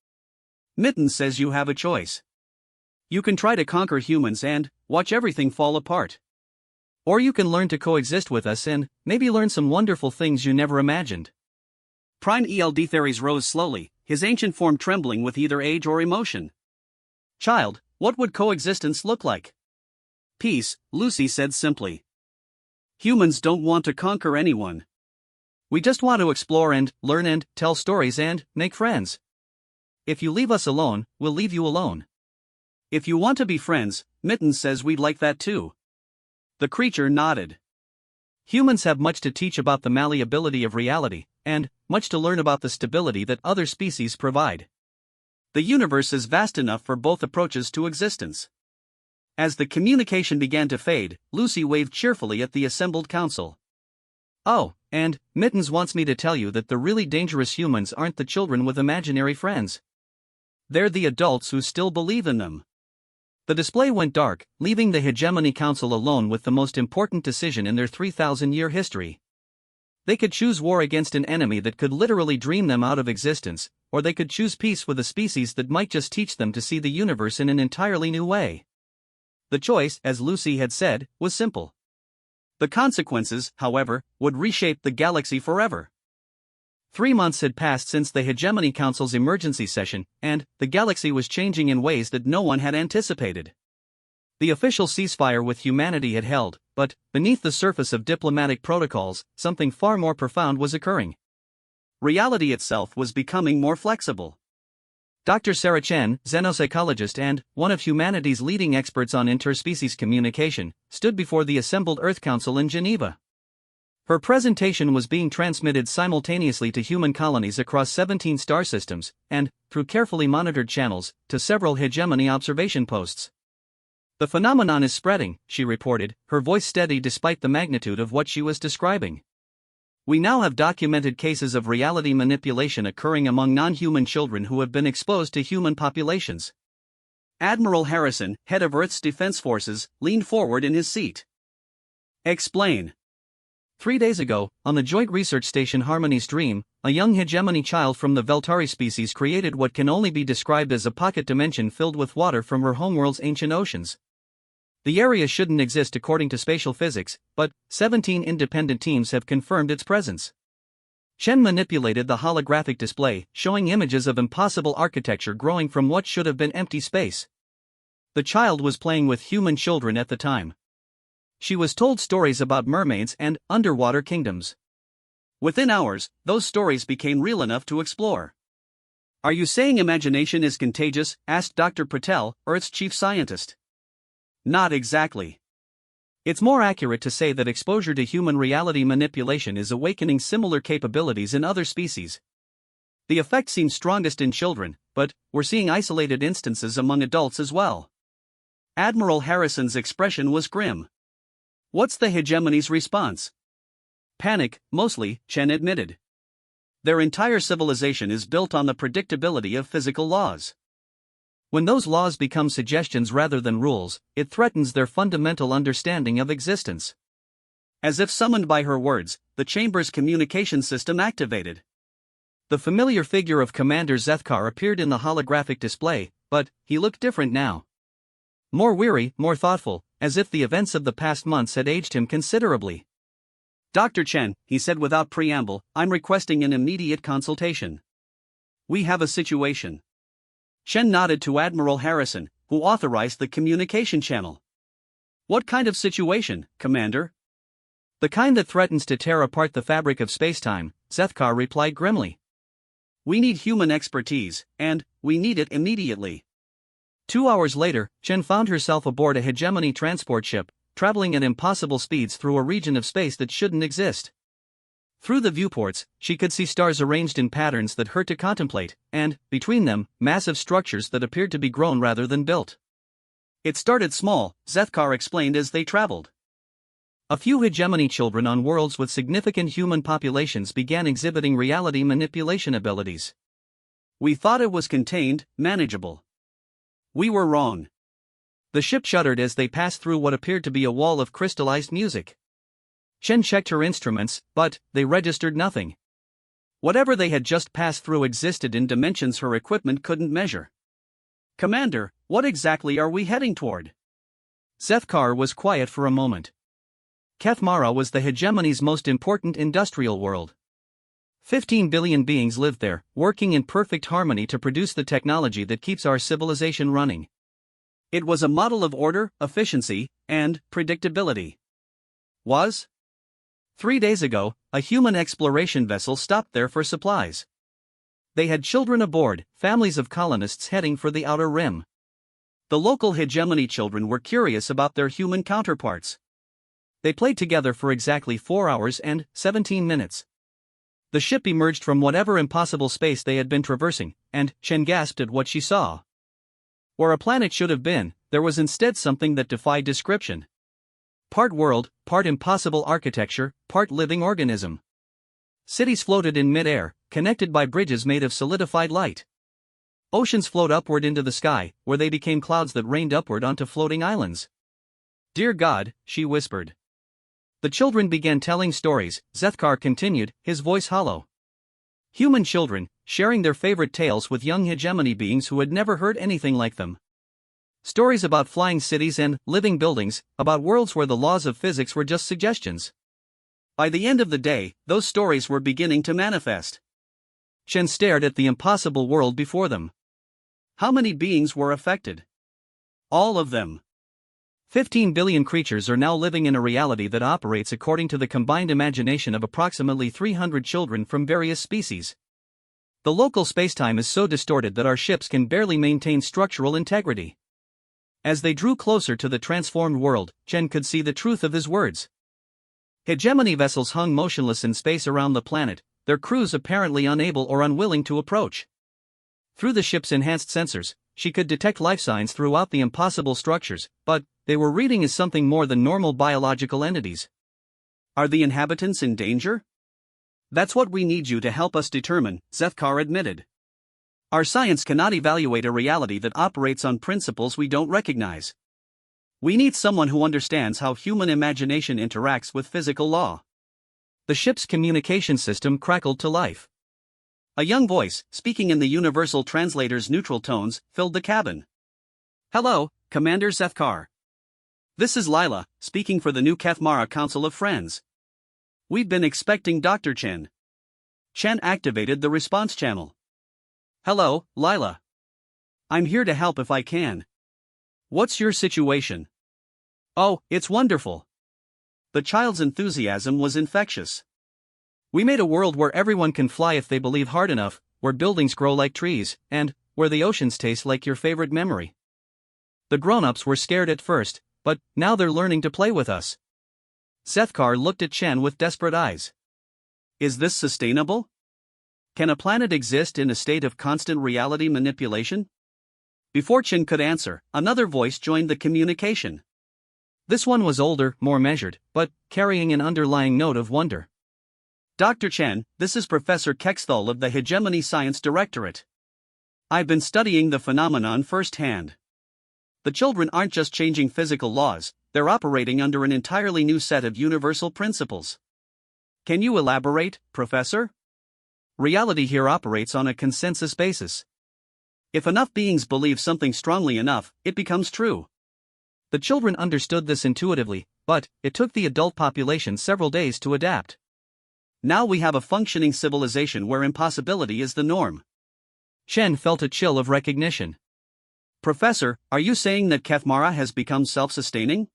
"Mittens says you have a choice. You can try to conquer humans and watch everything fall apart. Or you can learn to coexist with us and maybe learn some wonderful things you never imagined." Prime ELD Theres rose slowly, his ancient form trembling with either age or emotion. "Child, what would coexistence look like?" "Peace," Lucy said simply. "Humans don't want to conquer anyone. We just want to explore and learn and tell stories and make friends. If you leave us alone, we'll leave you alone. If you want to be friends, Mittens says we'd like that too." The creature nodded. Humans have much to teach about the malleability of reality, and much to learn about the stability that other species provide. The universe is vast enough for both approaches to existence. As the communication began to fade, Lucy waved cheerfully at the assembled council. "Oh, and Mittens wants me to tell you that the really dangerous humans aren't the children with imaginary friends. They're the adults who still believe in them. The display went dark, leaving the Hegemony Council alone with the most important decision in their 3,000-year history. They could choose war against an enemy that could literally dream them out of existence, or they could choose peace with a species that might just teach them to see the universe in an entirely new way. The choice, as Lucy had said, was simple. The consequences, however, would reshape the galaxy forever. 3 months had passed since the Hegemony Council's emergency session, and the galaxy was changing in ways that no one had anticipated. The official ceasefire with humanity had held, but beneath the surface of diplomatic protocols, something far more profound was occurring. Reality itself was becoming more flexible. Dr. Sarah Chen, xenopsychologist and one of humanity's leading experts on interspecies communication, stood before the assembled Earth Council in Geneva. Her presentation was being transmitted simultaneously to human colonies across 17 star systems, and, through carefully monitored channels, to several hegemony observation posts. "The phenomenon is spreading," she reported, her voice steady despite the magnitude of what she was describing. "We now have documented cases of reality manipulation occurring among non-human children who have been exposed to human populations." Admiral Harrison, head of Earth's Defense Forces, leaned forward in his seat. "Explain." 3 days ago, on the joint research station Harmony's Dream, a young hegemony child from the Veltari species created what can only be described as a pocket dimension filled with water from her homeworld's ancient oceans. The area shouldn't exist according to spatial physics, but 17 independent teams have confirmed its presence. Chen manipulated the holographic display, showing images of impossible architecture growing from what should have been empty space. The child was playing with human children at the time. She was told stories about mermaids and underwater kingdoms. Within hours, those stories became real enough to explore. "Are you saying imagination is contagious?" asked Dr. Patel, Earth's chief scientist. "Not exactly. It's more accurate to say that exposure to human reality manipulation is awakening similar capabilities in other species. The effect seems strongest in children, but we're seeing isolated instances among adults as well." Admiral Harrison's expression was grim. "What's the hegemony's response?" "Panic, mostly," Chen admitted. "Their entire civilization is built on the predictability of physical laws. When those laws become suggestions rather than rules, it threatens their fundamental understanding of existence." As if summoned by her words, the chamber's communication system activated. The familiar figure of Commander Zethkar appeared in the holographic display, but he looked different now. More weary, more thoughtful, as if the events of the past months had aged him considerably. "Dr. Chen," he said without preamble, "I'm requesting an immediate consultation. We have a situation." Chen nodded to Admiral Harrison, who authorized the communication channel. "What kind of situation, Commander?" "The kind that threatens to tear apart the fabric of spacetime," Zethkar replied grimly. "We need human expertise, and we need it immediately." 2 hours later, Chen found herself aboard a hegemony transport ship, traveling at impossible speeds through a region of space that shouldn't exist. Through the viewports, she could see stars arranged in patterns that hurt to contemplate, and, between them, massive structures that appeared to be grown rather than built. "It started small," Zethkar explained as they traveled. A few hegemony children on worlds with significant human populations began exhibiting reality manipulation abilities. "We thought it was contained, manageable. We were wrong." The ship shuddered as they passed through what appeared to be a wall of crystallized music. Chen checked her instruments, but they registered nothing. Whatever they had just passed through existed in dimensions her equipment couldn't measure. "Commander, what exactly are we heading toward?" Zethkar was quiet for a moment. Kethmara was the hegemony's most important industrial world. 15 billion beings lived there, working in perfect harmony to produce the technology that keeps our civilization running. It was a model of order, efficiency, and predictability. Was? 3 days ago, a human exploration vessel stopped there for supplies. They had children aboard, families of colonists heading for the outer rim. The local hegemony children were curious about their human counterparts. They played together for exactly 4 hours and 17 minutes. The ship emerged from whatever impossible space they had been traversing, and Chen gasped at what she saw. Where a planet should have been, there was instead something that defied description. Part world, part impossible architecture, part living organism. Cities floated in mid-air, connected by bridges made of solidified light. Oceans float upward into the sky, where they became clouds that rained upward onto floating islands. Dear God, she whispered. The children began telling stories, Zethkar continued, his voice hollow. Human children, sharing their favorite tales with young hegemony beings who had never heard anything like them. Stories about flying cities and living buildings, about worlds where the laws of physics were just suggestions. By the end of the day, those stories were beginning to manifest. Chen stared at the impossible world before them. How many beings were affected? All of them. 15 billion creatures are now living in a reality that operates according to the combined imagination of approximately 300 children from various species. The local spacetime is so distorted that our ships can barely maintain structural integrity. As they drew closer to the transformed world, Chen could see the truth of his words. Hegemony vessels hung motionless in space around the planet, their crews apparently unable or unwilling to approach. Through the ship's enhanced sensors, she could detect life signs throughout the impossible structures, but they were reading as something more than normal biological entities. Are the inhabitants in danger? That's what we need you to help us determine, Zethkar admitted. Our science cannot evaluate a reality that operates on principles we don't recognize. We need someone who understands how human imagination interacts with physical law. The ship's communication system crackled to life. A young voice, speaking in the Universal Translator's neutral tones, filled the cabin. Hello, Commander Zethkar. This is Lila, speaking for the new Kethmara Council of Friends. We've been expecting Dr. Chen. Chen activated the response channel. Hello, Lila. I'm here to help if I can. What's your situation? Oh, it's wonderful. The child's enthusiasm was infectious. We made a world where everyone can fly if they believe hard enough, where buildings grow like trees, and where the oceans taste like your favorite memory. The grown-ups were scared at first, but now they're learning to play with us. Zethkar looked at Chen with desperate eyes. Is this sustainable? Can a planet exist in a state of constant reality manipulation? Before Chen could answer, another voice joined the communication. This one was older, more measured, but carrying an underlying note of wonder. Dr. Chen, this is Professor Kexthal of the Hegemony Science Directorate. I've been studying the phenomenon firsthand. The children aren't just changing physical laws, they're operating under an entirely new set of universal principles. Can you elaborate, Professor? Reality here operates on a consensus basis. If enough beings believe something strongly enough, it becomes true. The children understood this intuitively, but it took the adult population several days to adapt. Now we have a functioning civilization where impossibility is the norm. Chen felt a chill of recognition. Professor, are you saying that Kethmara has become self-sustaining?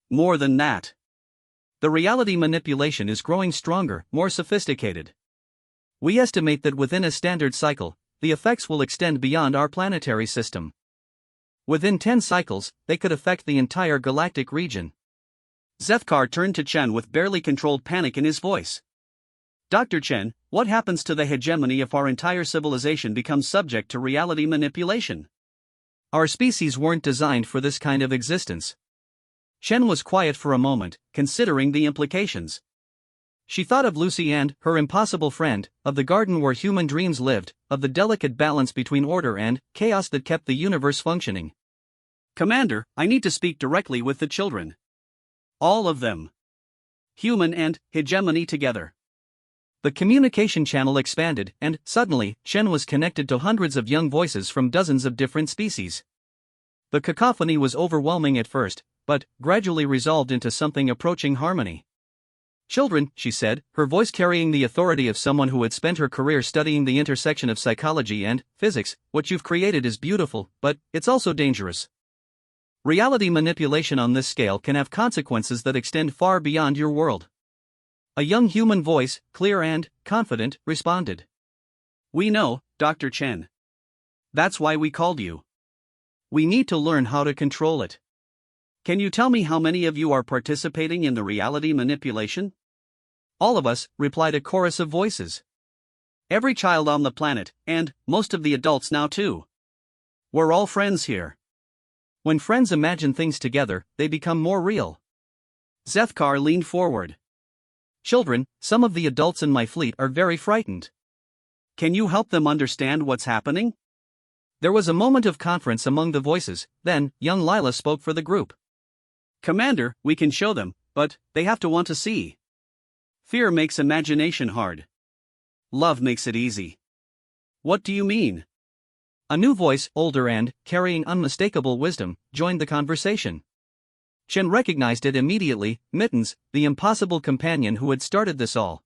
More than that. The reality manipulation is growing stronger, more sophisticated. We estimate that within a standard cycle, the effects will extend beyond our planetary system. Within 10 cycles, they could affect the entire galactic region. Zethkar turned to Chen with barely controlled panic in his voice. Dr. Chen, what happens to the hegemony if our entire civilization becomes subject to reality manipulation? Our species weren't designed for this kind of existence. Chen was quiet for a moment, considering the implications. She thought of Lucy and her impossible friend, of the garden where human dreams lived, of the delicate balance between order and chaos that kept the universe functioning. Commander, I need to speak directly with the children. All of them. Human and hegemony together. The communication channel expanded, and suddenly, Chen was connected to hundreds of young voices from dozens of different species. The cacophony was overwhelming at first, but gradually resolved into something approaching harmony. Children, she said, her voice carrying the authority of someone who had spent her career studying the intersection of psychology and physics, what you've created is beautiful, but it's also dangerous. Reality manipulation on this scale can have consequences that extend far beyond your world. A young human voice, clear and confident, responded. We know, Dr. Chen. That's why we called you. We need to learn how to control it. Can you tell me how many of you are participating in the reality manipulation? All of us, replied a chorus of voices. Every child on the planet, and most of the adults now too. We're all friends here. When friends imagine things together, they become more real. Zethkar leaned forward. Children, some of the adults in my fleet are very frightened. Can you help them understand what's happening? There was a moment of conference among the voices, then, young Lila spoke for the group. Commander, we can show them, but they have to want to see. Fear makes imagination hard. Love makes it easy. What do you mean? A new voice, older and, carrying unmistakable wisdom, joined the conversation. Chen recognized it immediately, Mittens, the impossible companion who had started this all.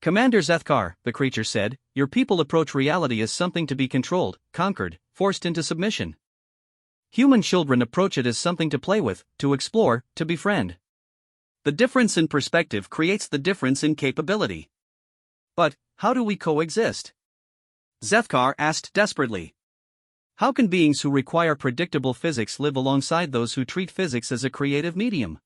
Commander Zethkar, the creature said, your people approach reality as something to be controlled, conquered, forced into submission. Human children approach it as something to play with, to explore, to befriend. The difference in perspective creates the difference in capability. But, how do we coexist? Zethkar asked desperately. How can beings who require predictable physics live alongside those who treat physics as a creative medium?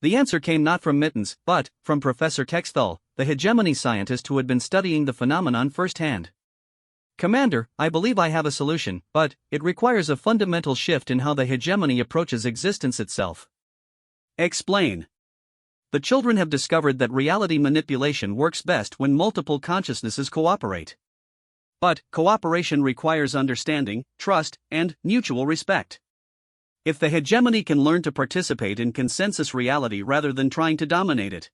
The answer came not from Mittens, but from Professor Kexthal, the hegemony scientist who had been studying the phenomenon firsthand. Commander, I believe I have a solution, but it requires a fundamental shift in how the hegemony approaches existence itself. Explain. The children have discovered that reality manipulation works best when multiple consciousnesses cooperate. But cooperation requires understanding, trust, and mutual respect. If the hegemony can learn to participate in consensus reality rather than trying to dominate it,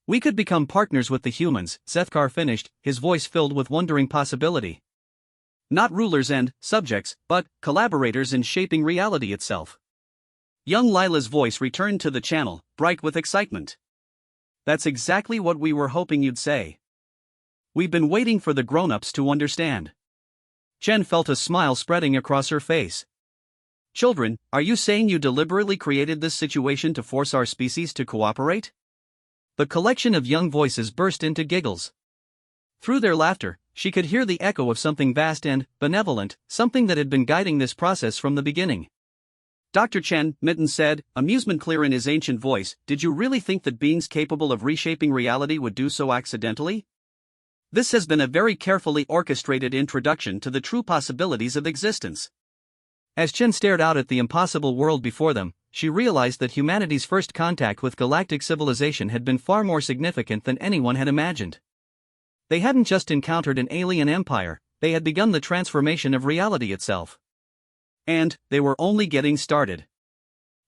we could become partners with the humans, Zethkar finished, his voice filled with wondering possibility. Not rulers and subjects, but collaborators in shaping reality itself. Young Lila's voice returned to the channel, bright with excitement. That's exactly what we were hoping you'd say. We've been waiting for the grown-ups to understand. Chen felt a smile spreading across her face. Children, are you saying you deliberately created this situation to force our species to cooperate? The collection of young voices burst into giggles. Through their laughter, she could hear the echo of something vast and benevolent, something that had been guiding this process from the beginning. Dr. Chen, Mittens said, amusement clear in his ancient voice, did you really think that beings capable of reshaping reality would do so accidentally? This has been a very carefully orchestrated introduction to the true possibilities of existence. As Chen stared out at the impossible world before them, she realized that humanity's first contact with galactic civilization had been far more significant than anyone had imagined. They hadn't just encountered an alien empire, they had begun the transformation of reality itself. And they were only getting started.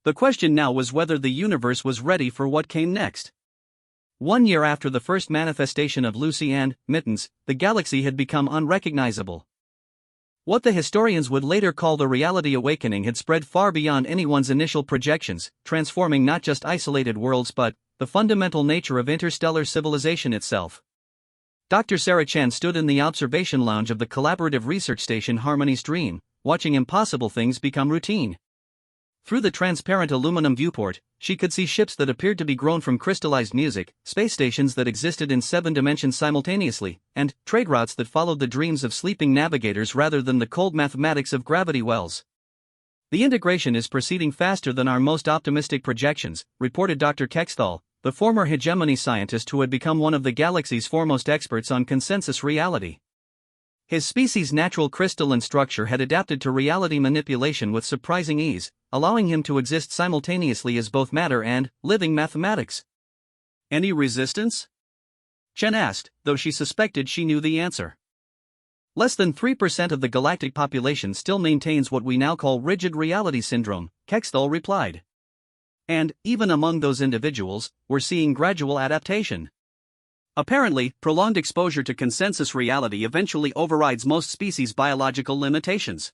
The question now was whether the universe was ready for what came next. 1 year after the first manifestation of Lucy and Mittens, the galaxy had become unrecognizable. What the historians would later call the reality awakening had spread far beyond anyone's initial projections, transforming not just isolated worlds but the fundamental nature of interstellar civilization itself. Dr. Sarah Chen stood in the observation lounge of the collaborative research station Harmony's Dream, watching impossible things become routine. Through the transparent aluminum viewport, she could see ships that appeared to be grown from crystallized music, space stations that existed in 7 dimensions simultaneously, and trade routes that followed the dreams of sleeping navigators rather than the cold mathematics of gravity wells. The integration is proceeding faster than our most optimistic projections, reported Dr. Kexthal, the former hegemony scientist who had become one of the galaxy's foremost experts on consensus reality. His species' natural crystalline structure had adapted to reality manipulation with surprising ease, allowing him to exist simultaneously as both matter and living mathematics. Any resistance? Chen asked, though she suspected she knew the answer. Less than 3% of the galactic population still maintains what we now call rigid reality syndrome, Kexthal replied. And, even among those individuals, we're seeing gradual adaptation. Apparently, prolonged exposure to consensus reality eventually overrides most species' biological limitations.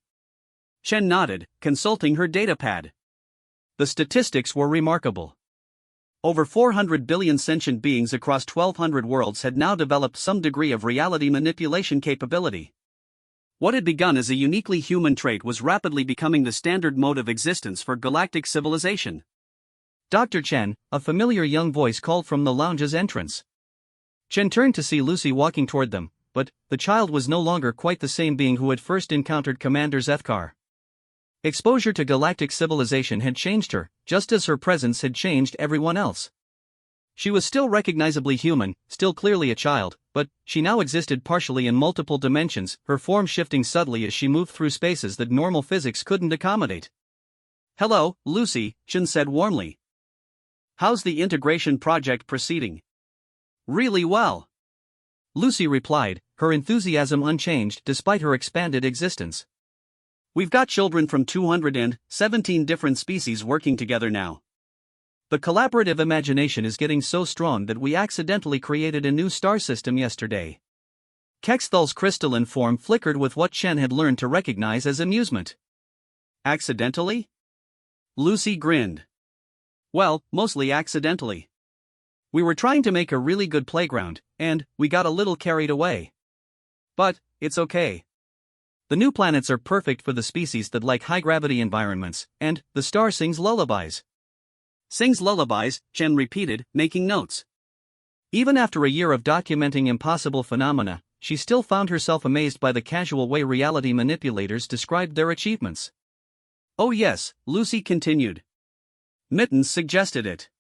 Chen nodded, consulting her datapad. The statistics were remarkable. Over 400 billion sentient beings across 1,200 worlds had now developed some degree of reality manipulation capability. What had begun as a uniquely human trait was rapidly becoming the standard mode of existence for galactic civilization. Dr. Chen, a familiar young voice called from the lounge's entrance. Chen turned to see Lucy walking toward them, but the child was no longer quite the same being who had first encountered Commander Zethkar. Exposure to galactic civilization had changed her, just as her presence had changed everyone else. She was still recognizably human, still clearly a child, but she now existed partially in multiple dimensions, her form shifting subtly as she moved through spaces that normal physics couldn't accommodate. "Hello, Lucy," Chen said warmly. "How's the integration project proceeding?" "Really well," Lucy replied, her enthusiasm unchanged despite her expanded existence. We've got children from 217 different species working together now. The collaborative imagination is getting so strong that we accidentally created a new star system yesterday. Kexthal's crystalline form flickered with what Chen had learned to recognize as amusement. Accidentally? Lucy grinned. Well, mostly accidentally. We were trying to make a really good playground, and we got a little carried away. But it's okay. The new planets are perfect for the species that like high-gravity environments, and the star sings lullabies. Sings lullabies, Chen repeated, making notes. Even after a year of documenting impossible phenomena, she still found herself amazed by the casual way reality manipulators described their achievements. Oh yes, Lucy continued. Mittens suggested it.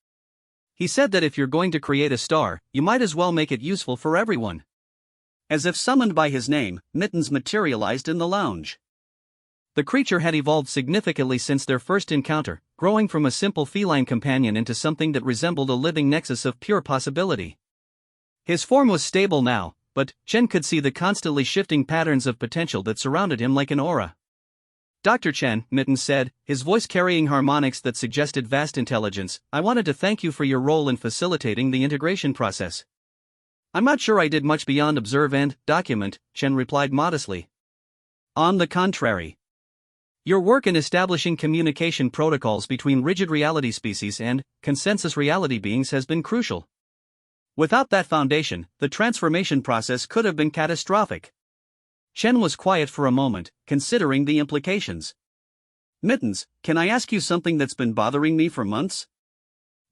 He said that if you're going to create a star, you might as well make it useful for everyone. As if summoned by his name, Mittens materialized in the lounge. The creature had evolved significantly since their first encounter, growing from a simple feline companion into something that resembled a living nexus of pure possibility. His form was stable now, but Chen could see the constantly shifting patterns of potential that surrounded him like an aura. Dr. Chen, Mittens said, his voice carrying harmonics that suggested vast intelligence, I wanted to thank you for your role in facilitating the integration process. I'm not sure I did much beyond observe and document, Chen replied modestly. On the contrary. Your work in establishing communication protocols between rigid reality species and consensus reality beings has been crucial. Without that foundation, the transformation process could have been catastrophic. Chen was quiet for a moment, considering the implications. Mittens, can I ask you something that's been bothering me for months?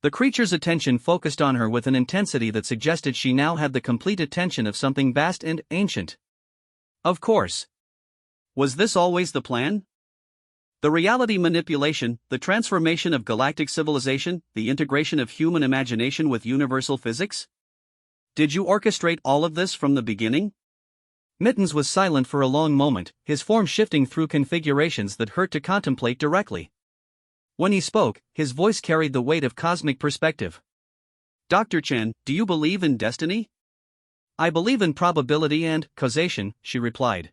The creature's attention focused on her with an intensity that suggested she now had the complete attention of something vast and ancient. Of course. Was this always the plan? The reality manipulation, the transformation of galactic civilization, the integration of human imagination with universal physics? Did you orchestrate all of this from the beginning? Mittens was silent for a long moment, his form shifting through configurations that hurt to contemplate directly. When he spoke, his voice carried the weight of cosmic perspective. Dr. Chen, do you believe in destiny? I believe in probability and causation, she replied.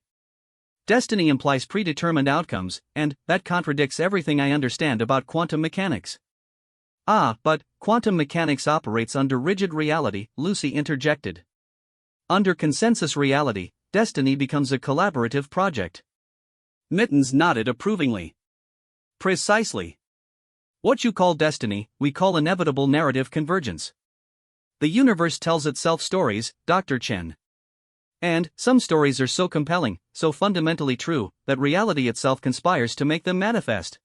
Destiny implies predetermined outcomes, and that contradicts everything I understand about quantum mechanics. Ah, but quantum mechanics operates under rigid reality, Lucy interjected. Under consensus reality, destiny becomes a collaborative project. Mittens nodded approvingly. Precisely. What you call destiny, we call inevitable narrative convergence. The universe tells itself stories, Dr. Chen. And some stories are so compelling, so fundamentally true, that reality itself conspires to make them manifest.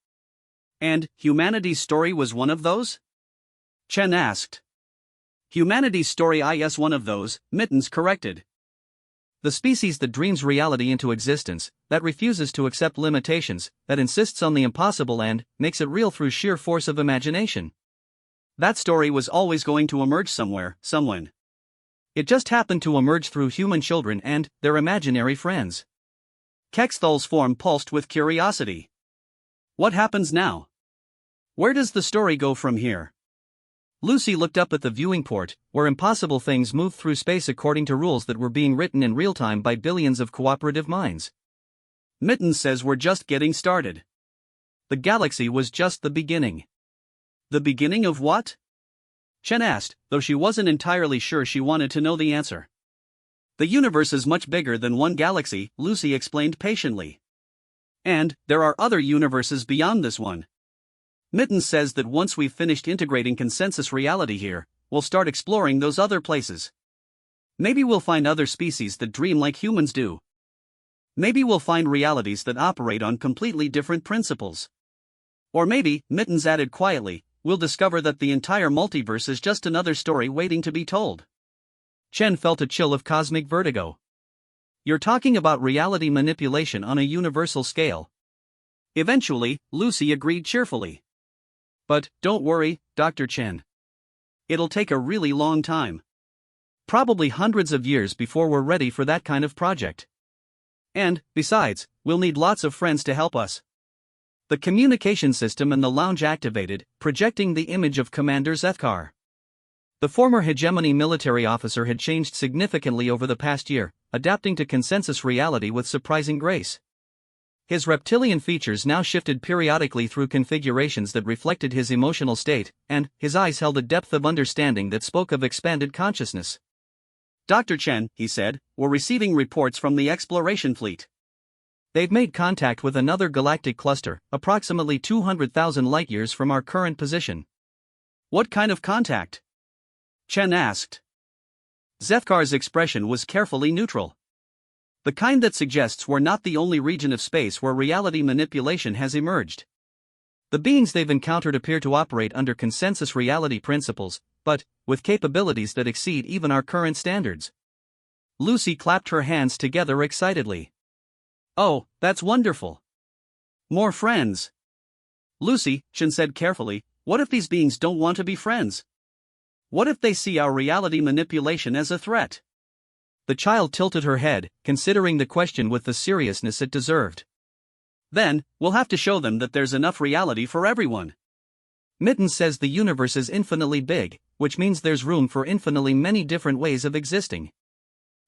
And humanity's story was one of those? Chen asked. Humanity's story is one of those, Mittens corrected. The species that dreams reality into existence, that refuses to accept limitations, that insists on the impossible and makes it real through sheer force of imagination. That story was always going to emerge somewhere, someone. It just happened to emerge through human children and their imaginary friends. Kexthal's form pulsed with curiosity. What happens now? Where does the story go from here? Lucy looked up at the viewing port, where impossible things moved through space according to rules that were being written in real time by billions of cooperative minds. Mittens says we're just getting started. The galaxy was just the beginning. The beginning of what? Chen asked, though she wasn't entirely sure she wanted to know the answer. The universe is much bigger than one galaxy, Lucy explained patiently. And there are other universes beyond this one. Mittens says that once we've finished integrating consensus reality here, we'll start exploring those other places. Maybe we'll find other species that dream like humans do. Maybe we'll find realities that operate on completely different principles. Or maybe, Mittens added quietly, we'll discover that the entire multiverse is just another story waiting to be told. Chen felt a chill of cosmic vertigo. You're talking about reality manipulation on a universal scale. Eventually, Lucy agreed cheerfully. But don't worry, Dr. Chen. It'll take a really long time. Probably hundreds of years before we're ready for that kind of project. And, besides, we'll need lots of friends to help us. The communication system in the lounge activated, projecting the image of Commander Zethkar. The former hegemony military officer had changed significantly over the past year, adapting to consensus reality with surprising grace. His reptilian features now shifted periodically through configurations that reflected his emotional state, and his eyes held a depth of understanding that spoke of expanded consciousness. "Dr. Chen," he said, "we're receiving reports from the exploration fleet. They've made contact with another galactic cluster, approximately 200,000 light-years from our current position." "What kind of contact?" Chen asked. Zethkar's expression was carefully neutral. "The kind that suggests we're not the only region of space where reality manipulation has emerged. The beings they've encountered appear to operate under consensus reality principles, but with capabilities that exceed even our current standards." Lucy clapped her hands together excitedly. "Oh, that's wonderful. More friends." "Lucy," Chen said carefully, "what if these beings don't want to be friends? What if they see our reality manipulation as a threat?" The child tilted her head, considering the question with the seriousness it deserved. "Then, we'll have to show them that there's enough reality for everyone." Mittens says the universe is infinitely big, which means there's room for infinitely many different ways of existing.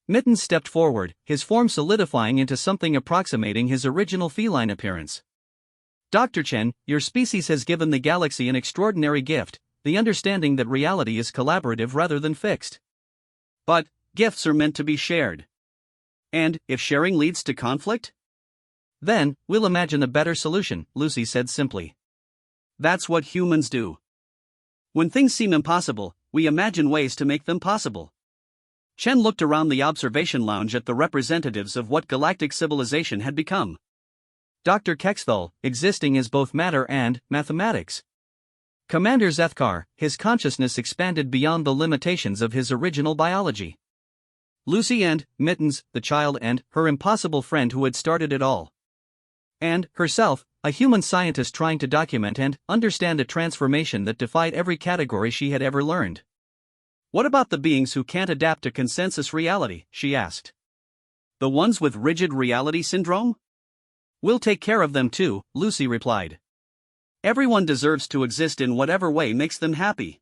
Mittens stepped forward, his form solidifying into something approximating his original feline appearance. "Dr. Chen, your species has given the galaxy an extraordinary gift, the understanding that reality is collaborative rather than fixed. But gifts are meant to be shared. And if sharing leads to conflict? Then, we'll imagine a better solution," Lucy said simply. "That's what humans do. When things seem impossible, we imagine ways to make them possible." Chen looked around the observation lounge at the representatives of what galactic civilization had become. Dr. Kexthal, existing as both matter and mathematics. Commander Zethkar, his consciousness expanded beyond the limitations of his original biology. Lucy and Mittens, the child, and her impossible friend who had started it all. And herself, a human scientist trying to document and understand a transformation that defied every category she had ever learned. "What about the beings who can't adapt to consensus reality?" she asked. "The ones with rigid reality syndrome? We'll take care of them too," Lucy replied. "Everyone deserves to exist in whatever way makes them happy.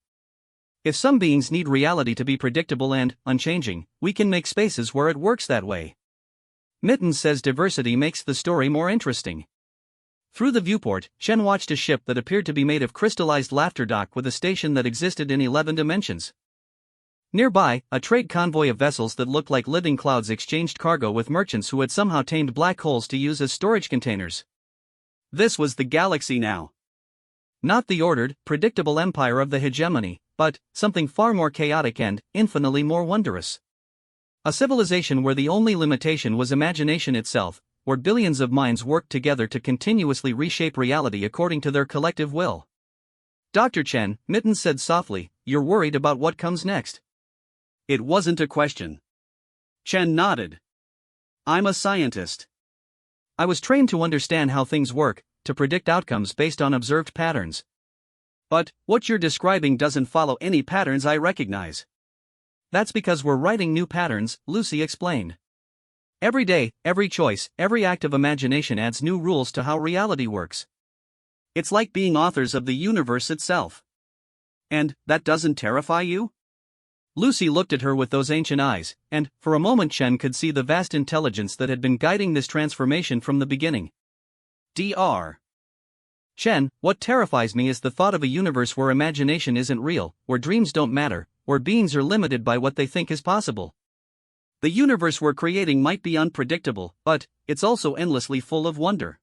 If some beings need reality to be predictable and unchanging, we can make spaces where it works that way." Mittens says diversity makes the story more interesting. Through the viewport, Chen watched a ship that appeared to be made of crystallized laughter dock with a station that existed in 11 dimensions. Nearby, a trade convoy of vessels that looked like living clouds exchanged cargo with merchants who had somehow tamed black holes to use as storage containers. This was the galaxy now. Not the ordered, predictable empire of the hegemony, but something far more chaotic and infinitely more wondrous. A civilization where the only limitation was imagination itself, where billions of minds worked together to continuously reshape reality according to their collective will. "Dr. Chen," Mittens said softly, "you're worried about what comes next?" It wasn't a question. Chen nodded. "I'm a scientist. I was trained to understand how things work, to predict outcomes based on observed patterns. But what you're describing doesn't follow any patterns I recognize." "That's because we're writing new patterns," Lucy explained. "Every day, every choice, every act of imagination adds new rules to how reality works. It's like being authors of the universe itself." "And that doesn't terrify you?" Lucy looked at her with those ancient eyes, and, for a moment, Chen could see the vast intelligence that had been guiding this transformation from the beginning. Dr. Chen, what terrifies me is the thought of a universe where imagination isn't real, where dreams don't matter, where beings are limited by what they think is possible. The universe we're creating might be unpredictable, but it's also endlessly full of wonder.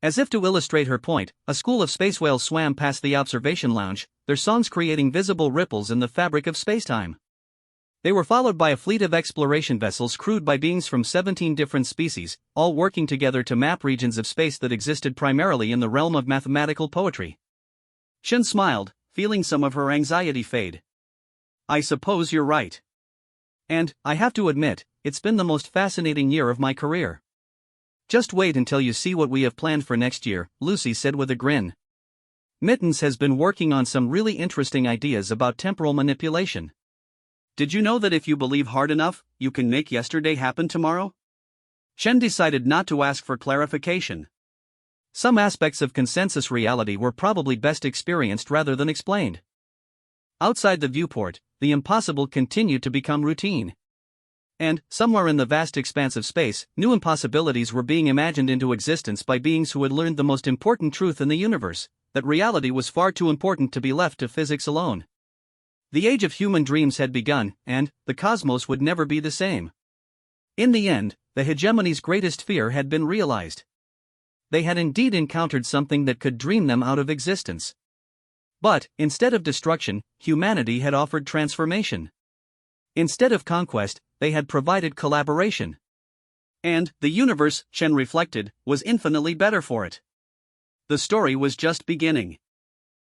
As if to illustrate her point, a school of space whales swam past the observation lounge, their songs creating visible ripples in the fabric of spacetime. They were followed by a fleet of exploration vessels crewed by beings from 17 different species, all working together to map regions of space that existed primarily in the realm of mathematical poetry. Chen smiled, feeling some of her anxiety fade. "I suppose you're right. And, I have to admit, it's been the most fascinating year of my career." "Just wait until you see what we have planned for next year," Lucy said with a grin. "Mittens has been working on some really interesting ideas about temporal manipulation. Did you know that if you believe hard enough, you can make yesterday happen tomorrow?" Chen decided not to ask for clarification. Some aspects of consensus reality were probably best experienced rather than explained. Outside the viewport, the impossible continued to become routine. And, somewhere in the vast expanse of space, new impossibilities were being imagined into existence by beings who had learned the most important truth in the universe, that reality was far too important to be left to physics alone. The age of human dreams had begun, and the cosmos would never be the same. In the end, the hegemony's greatest fear had been realized. They had indeed encountered something that could dream them out of existence. But, instead of destruction, humanity had offered transformation. Instead of conquest, they had provided collaboration. And, the universe, Chen reflected, was infinitely better for it. The story was just beginning.